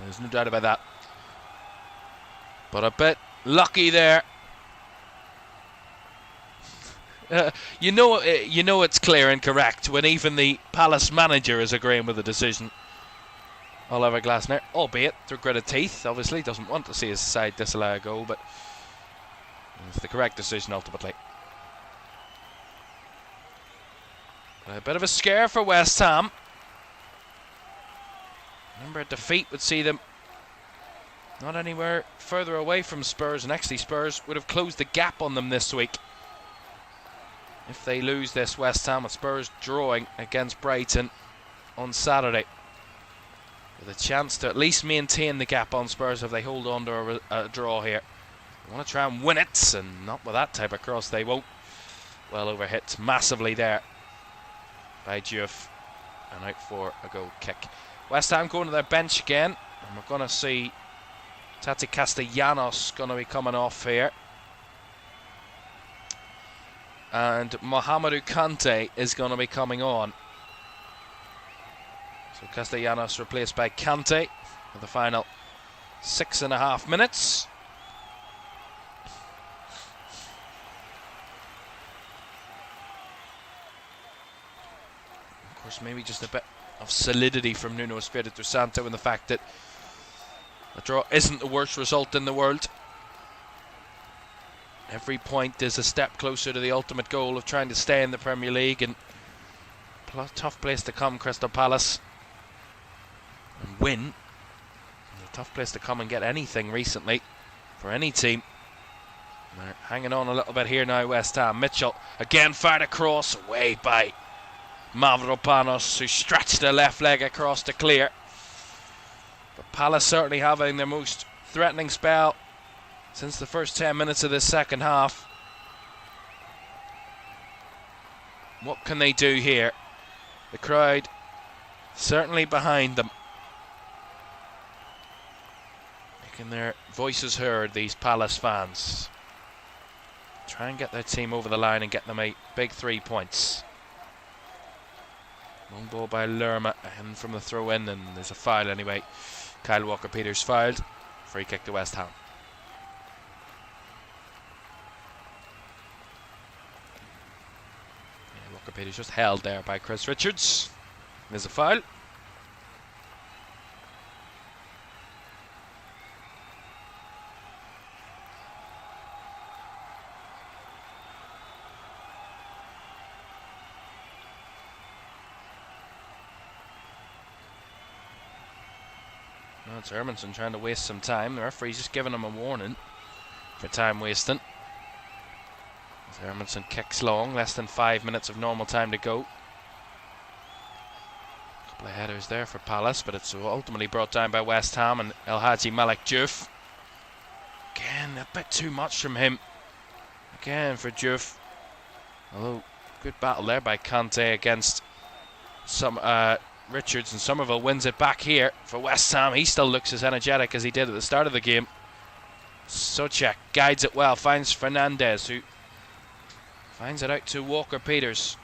There's no doubt about that. But a bit lucky there. You know it's clear and correct when even the Palace manager is agreeing with the decision. Oliver Glasner, albeit through gritted teeth, obviously doesn't want to see his side disallow a goal, but it's the correct decision ultimately. A bit of a scare for West Ham. Remember, a defeat would see them not anywhere further away from Spurs, and actually Spurs would have closed the gap on them this week. If they lose this, West Ham, with Spurs drawing against Brighton on Saturday, with a chance to at least maintain the gap on Spurs if they hold on to a draw here. They want to try and win it, and not with that type of cross they won't. Well overhit massively there by Diouf, and out for a goal kick. West Ham going to their bench again, and we're going to see Tati Castellanos going to be coming off here, and Mohamedou Kante is going to be coming on. So Castellanos replaced by Kante for the final 6.5 minutes. Of course, maybe just a bit of solidity from Nuno Espirito Santo in the fact that a draw isn't the worst result in the world. Every point is a step closer to the ultimate goal of trying to stay in the Premier League, and tough place to come, Crystal Palace, and win. And a tough place to come and get anything recently for any team. And they're hanging on a little bit here now, West Ham. Mitchell again fired across, away by Mavropanos, who stretched the left leg across to clear. But Palace certainly having their most threatening spell since the first 10 minutes of this second half. What can they do here? The crowd certainly behind them, making their voices heard, these Palace fans. Try and get their team over the line and get them a big 3 points. Long ball by Lerma, and from the throw in, and there's a foul anyway. Kyle Walker-Peters fouled. Free kick to West Ham. Yeah, Walker-Peters just held there by Chris Richards. There's a foul. It's Hermanson trying to waste some time. The referee's just giving him a warning for time wasting. As Hermanson kicks long, less than 5 minutes of normal time to go. A couple of headers there for Palace, but it's ultimately brought down by West Ham and El Hadji Malik Diouf. Again, a bit too much from him. Again for Diouf. Although, good battle there by Kante against some Richards, and Somerville wins it back here for West Ham. He still looks as energetic as he did at the start of the game. Souček guides it well, finds Fernandez, who finds it out to Walker-Peters.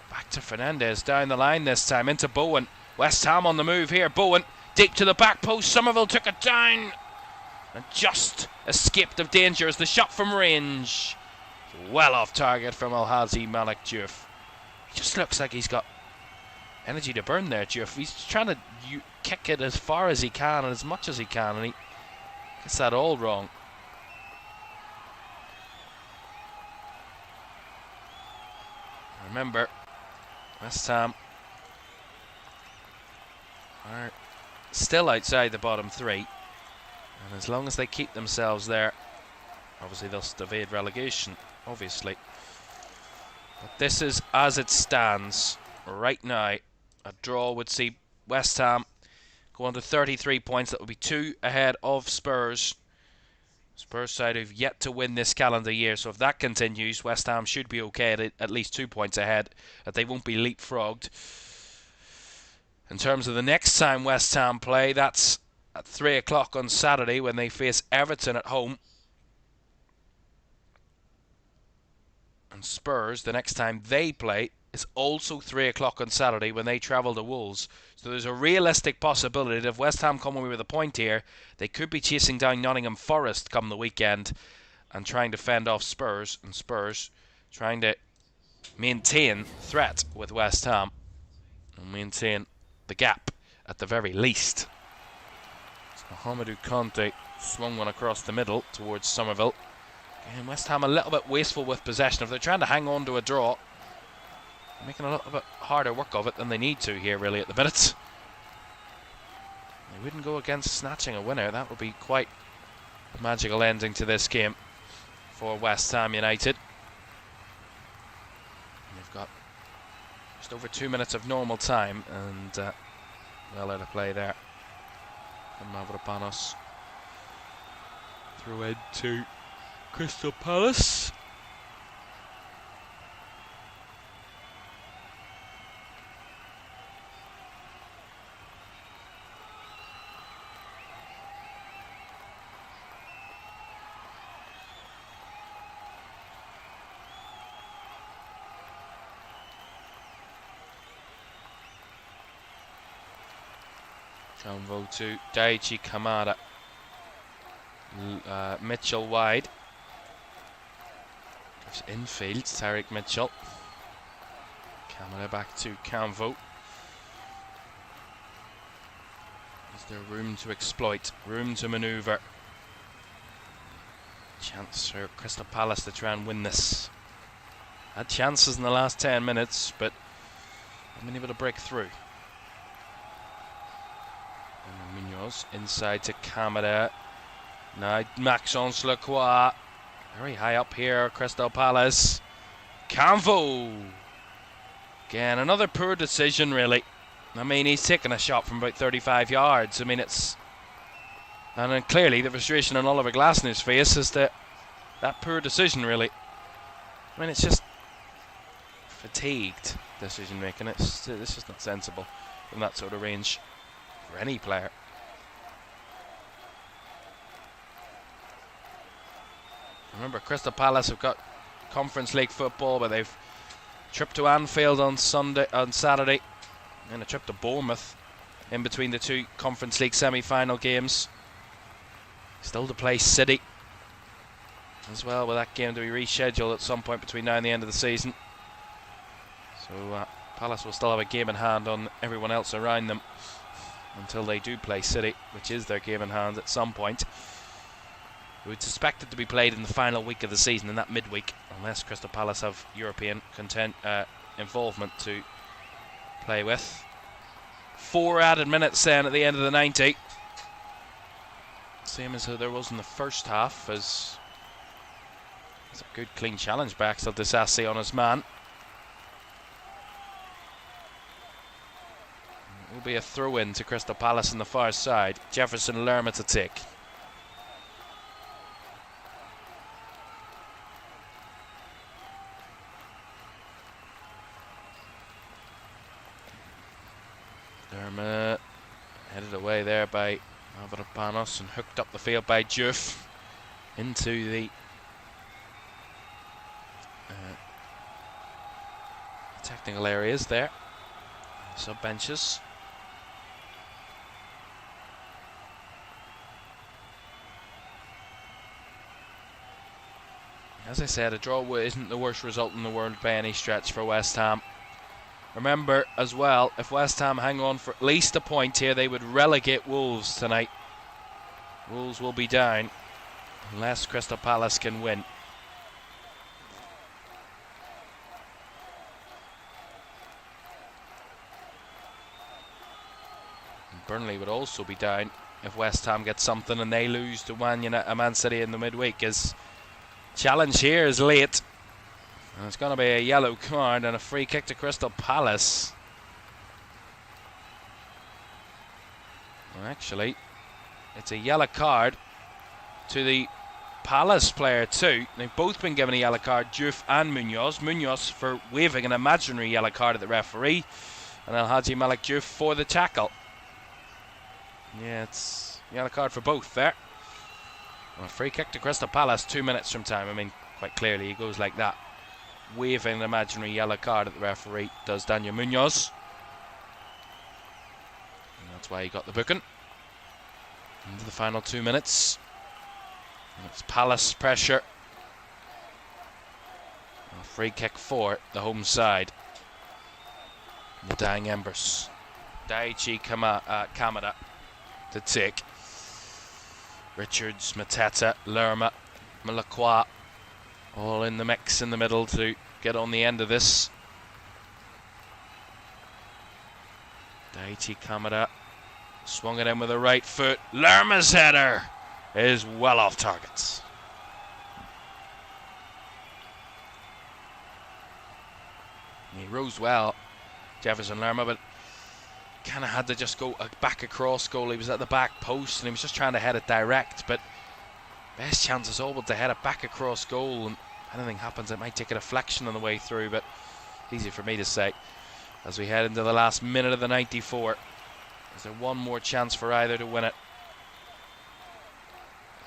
Back to Fernandez, down the line this time, into Bowen. West Ham on the move here. Bowen, deep to the back post. Somerville took it down and just escaped of danger as the shot from range. Well off target from El Hadji Malik Diouf. He just looks like he's got energy to burn there, Diouf. He's trying to kick it as far as he can and as much as he can, and he gets that all wrong. Remember, West Ham are still outside the bottom three, and as long as they keep themselves there, obviously they'll evade relegation, obviously. But this is as it stands right now. A draw would see West Ham go on to 33 points. That will be 2 ahead of Spurs. Spurs side who've yet to win this calendar year, so if that continues, West Ham should be okay at least 2 points ahead, that they won't be leapfrogged. In terms of the next time West Ham play, that's at 3 o'clock on Saturday when they face Everton at home. And Spurs, the next time they play, is also 3 o'clock on Saturday when they travel to Wolves. So there's a realistic possibility that if West Ham come away with a point here, they could be chasing down Nottingham Forest come the weekend and trying to fend off Spurs, and Spurs trying to maintain threat with West Ham and maintain the gap at the very least. So Mohamedou Conte swung one across the middle towards Somerville. And West Ham a little bit wasteful with possession. If they're trying to hang on to a draw, they're making a little bit harder work of it than they need to here really at the minute. They wouldn't go against snatching a winner. That would be quite a magical ending to this game for West Ham United. And they've got just over 2 minutes of normal time, and well out of play there from Mavropanos. Through into Crystal Palace. Convo to Daichi Kamada. Mitchell wide. Goes infield, Tariq Mitchell. Kamada back to Convo. Is there room to exploit? Room to manoeuvre? Chance for Crystal Palace to try and win this. Had chances in the last 10 minutes, but haven't been able to break through. And Munoz inside to Kamada. Now Maxence Lacroix. Very high up here, Crystal Palace. Canvo. Again, another poor decision, really. I mean, he's taken a shot from about 35 yards. I mean, it's... And then clearly the frustration on Oliver Glasner's face is that poor decision, really. I mean, it's just fatigued decision-making. It's just not sensible from that sort of range for any player. Remember, Crystal Palace have got Conference League football, but they've trip to Anfield on Saturday, and a trip to Bournemouth in between the two Conference League semi-final games. Still to play City as well, with that game to be rescheduled at some point between now and the end of the season. So Palace will still have a game in hand on everyone else around them until they do play City, which is their game in hand at some point. We would suspect it to be played in the final week of the season, in that midweek, unless Crystal Palace have European involvement to play with. 4 added minutes then at the end of the 90. Same as there was in the first half, as it's a good clean challenge back to Disasi on his man. It will be a throw-in to Crystal Palace on the far side. Jefferson Lerma to take. Lerma headed away there by Mavropanos and hooked up the field by Diouf into the technical areas there, sub benches. As I said, a draw isn't the worst result in the world by any stretch for West Ham. Remember as well, if West Ham hang on for at least a point here, they would relegate Wolves tonight. Wolves will be down unless Crystal Palace can win. And Burnley would also be down if West Ham gets something and they lose to Man City in the midweek. His challenge here is late. And it's going to be a yellow card and a free kick to Crystal Palace. Well, actually, it's a yellow card to the Palace player too. They've both been given a yellow card, Diouf and Munoz. Munoz for waving an imaginary yellow card at the referee, and Alhaji Malik Diouf for the tackle. Yeah, it's yellow card for both there. Well, free kick to Crystal Palace 2 minutes from time. I mean, quite clearly he goes like that, waving an imaginary yellow card at the referee, does Daniel Munoz. And that's why he got the booking. Into the final 2 minutes. And it's Palace pressure. A free kick for the home side. The dying embers. Daichi Kamada to take. Richards, Mateta, Lerma, Malacqua, all in the mix in the middle to get on the end of this. Daichi Kamada swung it in with the right foot. Lerma's header is well off target. He rose well, Jefferson Lerma, but kind of had to just go back across goal. He was at the back post and he was just trying to head it direct, but best chance is always to head it back across goal, and if anything happens it might take a deflection on the way through, but easy for me to say. As we head into the last minute of the 94, is there one more chance for either to win it?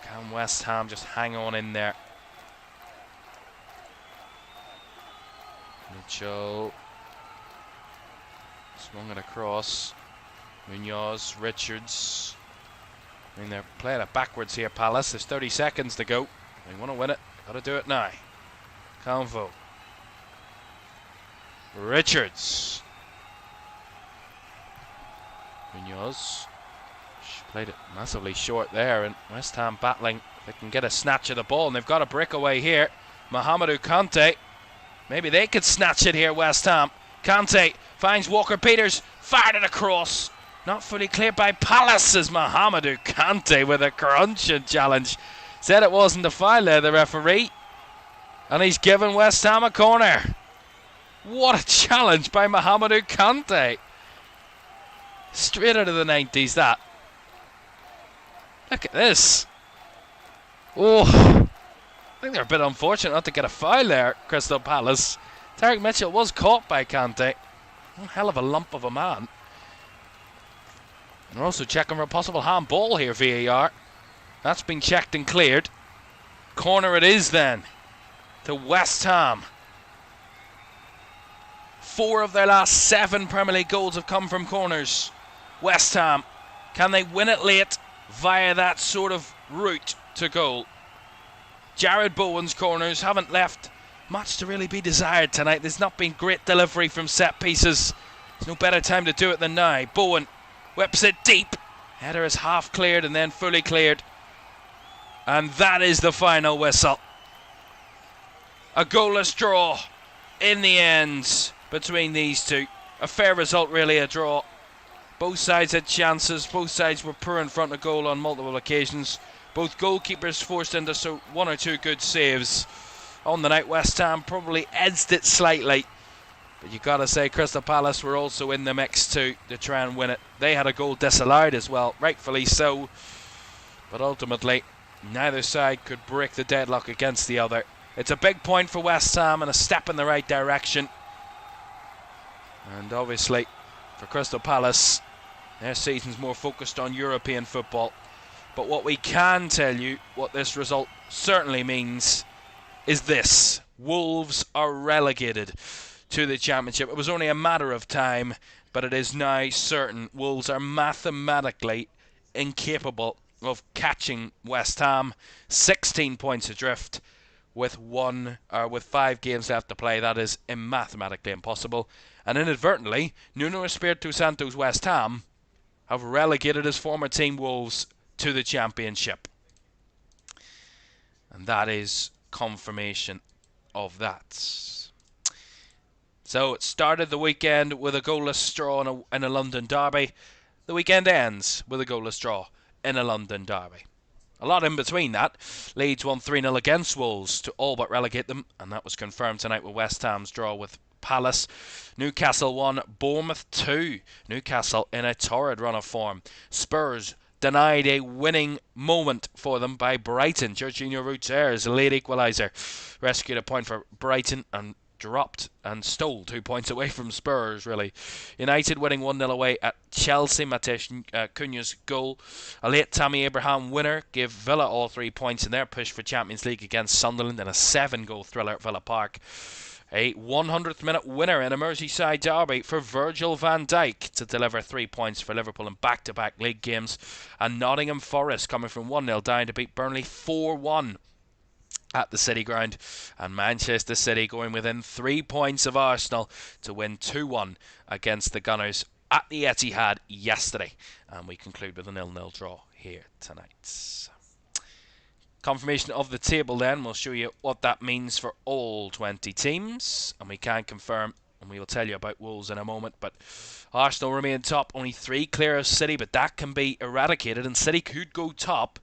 Can West Ham just hang on in there? Mitchell swung it across. Munoz, Richards. I mean, they're playing it backwards here, Palace. There's 30 seconds to go. They want to win it. Got to do it now. Convo. Richards. Munoz. Played it massively short there, and West Ham battling. They can get a snatch of the ball, and they've got a breakaway here. Mohamedou Kante. Maybe they could snatch it here, West Ham. Kante finds Walker Peters, fired it across. Not fully cleared by Palace as Mohamedou Kante with a crunching challenge. Said it wasn't a foul there, the referee. And he's given West Ham a corner. What a challenge by Mohamedou Kante. Straight out of the 90s, that. Look at this. Oh, I think they're a bit unfortunate not to get a foul there, Crystal Palace. Tarek Mitchell was caught by Kante. One hell of a lump of a man. They're also checking for a possible handball here, VAR. That's been checked and cleared. Corner it is then to West Ham. 4 of their last 7 Premier League goals have come from corners. West Ham, can they win it late via that sort of route to goal? Jared Bowen's corners haven't left much to really be desired tonight. There's not been great delivery from set pieces. There's no better time to do it than now. Bowen whips it deep. Header is half cleared and then fully cleared. And that is the final whistle. A goalless draw in the end between these two. A fair result, really, a draw. Both sides had chances. Both sides were poor in front of goal on multiple occasions. Both goalkeepers forced into 1 or 2 good saves. On the night, West Ham probably edged it slightly. But you got to say, Crystal Palace were also in the mix too to try and win it. They had a goal disallowed as well, rightfully so. But ultimately, neither side could break the deadlock against the other. It's a big point for West Ham and a step in the right direction. And obviously, for Crystal Palace, their season's more focused on European football. But what we can tell you, what this result certainly means, is this. Wolves are relegated to the Championship. It was only a matter of time, but it is now certain. Wolves are mathematically incapable of catching West Ham. 16 points adrift with 5 games left to play. That is mathematically impossible. And inadvertently, Nuno Espirito Santo's West Ham have relegated his former team Wolves to the Championship. And that is confirmation of that. So it started the weekend with a goalless draw in a London derby. The weekend ends with a goalless draw in a London derby. A lot in between that. Leeds won 3-0 against Wolves to all but relegate them, and that was confirmed tonight with West Ham's draw with Palace. Newcastle 1, Bournemouth 2. Newcastle in a torrid run of form. Spurs denied a winning moment for them by Brighton. Jorginho Ruter's late equaliser rescued a point for Brighton and dropped and stole 2 points away from Spurs, really. United winning 1-0 away at Chelsea. Mateus Cunha's goal. A late Tammy Abraham winner gave Villa all 3 points in their push for Champions League against Sunderland in a 7-goal thriller at Villa Park. A 100th minute winner in a Merseyside derby for Virgil van Dijk to deliver 3 points for Liverpool in back-to-back league games. And Nottingham Forest coming from 1-0 down to beat Burnley 4-1 at the City Ground. And Manchester City going within 3 points of Arsenal to win 2-1 against the Gunners at the Etihad yesterday. And we conclude with a 0-0 draw here tonight. Confirmation of the table then. We'll show you what that means for all 20 teams. And we can confirm, and we will tell you about Wolves in a moment. But Arsenal remain top, only 3 clear of City, but that can be eradicated. And City could go top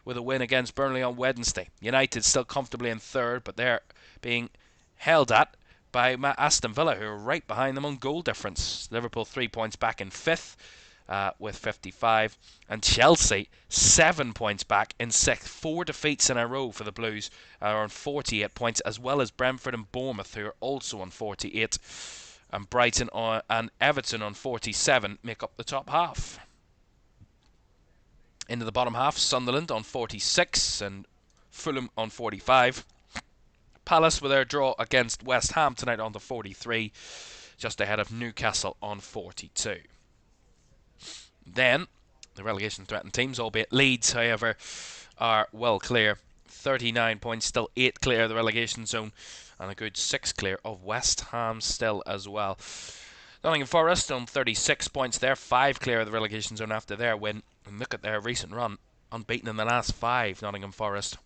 with a win against Burnley on Wednesday. United still comfortably in 3rd, but they're being held at by Aston Villa, who are right behind them on goal difference. Liverpool 3 points back in 5th. With 55, and Chelsea 7 points back in 6th. 4 defeats in a row for the Blues are on 48 points, as well as Brentford and Bournemouth, who are also on 48, and Brighton and Everton on 47 make up the top half. Into the bottom half, Sunderland on 46 and Fulham on 45. Palace with their draw against West Ham tonight on the 43, just ahead of Newcastle on 42. Then, the relegation-threatened teams, albeit Leeds, however, are well clear. 39 points, still 8 clear of the relegation zone, and a good 6 clear of West Ham still as well. Nottingham Forest on 36 points there, 5 clear of the relegation zone after their win. And look at their recent run, unbeaten in the last 5, Nottingham Forest.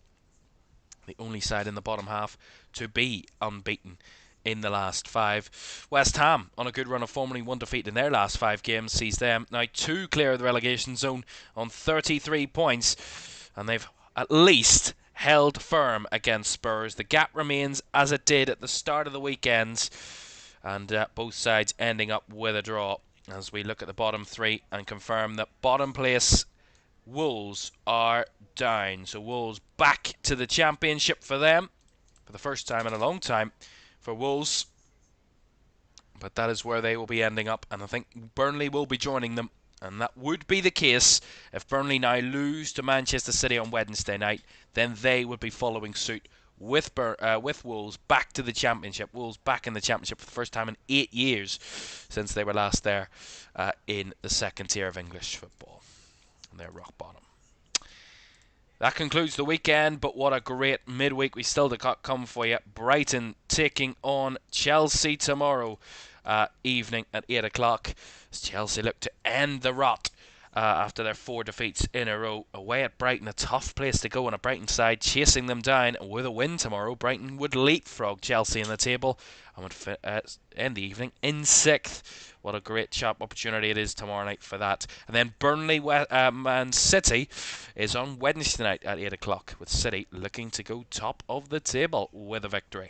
The only side in the bottom half to be unbeaten in the last 5. West Ham on a good run of form, only 1 defeat in their last 5 games, sees them now 2 clear of the relegation zone on 33 points, and they've at least held firm against Spurs. The gap remains as it did at the start of the weekends, and both sides ending up with a draw. As we look at the bottom 3 and confirm that bottom place Wolves are down, so Wolves back to the Championship for them for the first time in a long time for Wolves, but that is where they will be ending up, and I think Burnley will be joining them, and that would be the case if Burnley now lose to Manchester City on Wednesday night. Then they would be following suit with Wolves back to the Championship. Wolves back in the Championship for the first time in 8 years since they were last there in the 2nd tier of English football, and they're rock bottom. That concludes the weekend, but what a great midweek we still to come for you. Brighton taking on Chelsea tomorrow evening at 8 o'clock. As Chelsea look to end the rot after their 4 defeats in a row. Away at Brighton, a tough place to go on a Brighton side, chasing them down. With a win tomorrow, Brighton would leapfrog Chelsea in the table and would end the evening in 6th. What a great sharp opportunity it is tomorrow night for that. And then Burnley Man City is on Wednesday night at 8 o'clock, with City looking to go top of the table with a victory.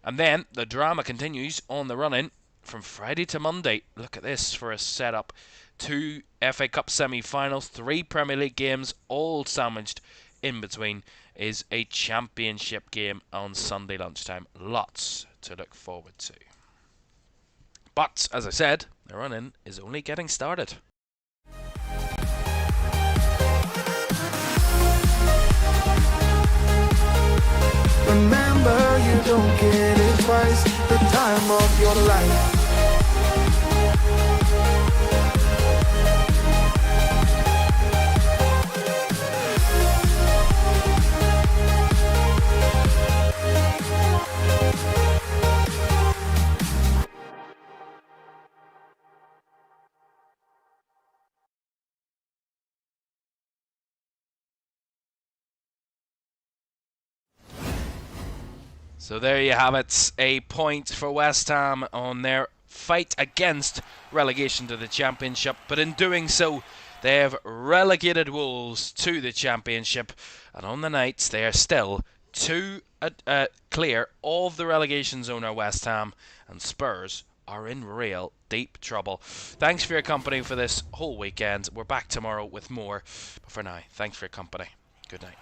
And then the drama continues on the run-in from Friday to Monday. Look at this for a setup. 2 FA Cup semi-finals, 3 Premier League games, all sandwiched in between is a Championship game on Sunday lunchtime. Lots to look forward to. But, as I said, the run-in is only getting started. Remember, you don't get it twice. The time of your life. So there you have it, a point for West Ham on their fight against relegation to the Championship, but in doing so they have relegated Wolves to the Championship, and on the night they are still to clear all of the relegation zone are West Ham, and Spurs are in real deep trouble. Thanks for your company for this whole weekend. We're back tomorrow with more. But for now, thanks for your company. Good night.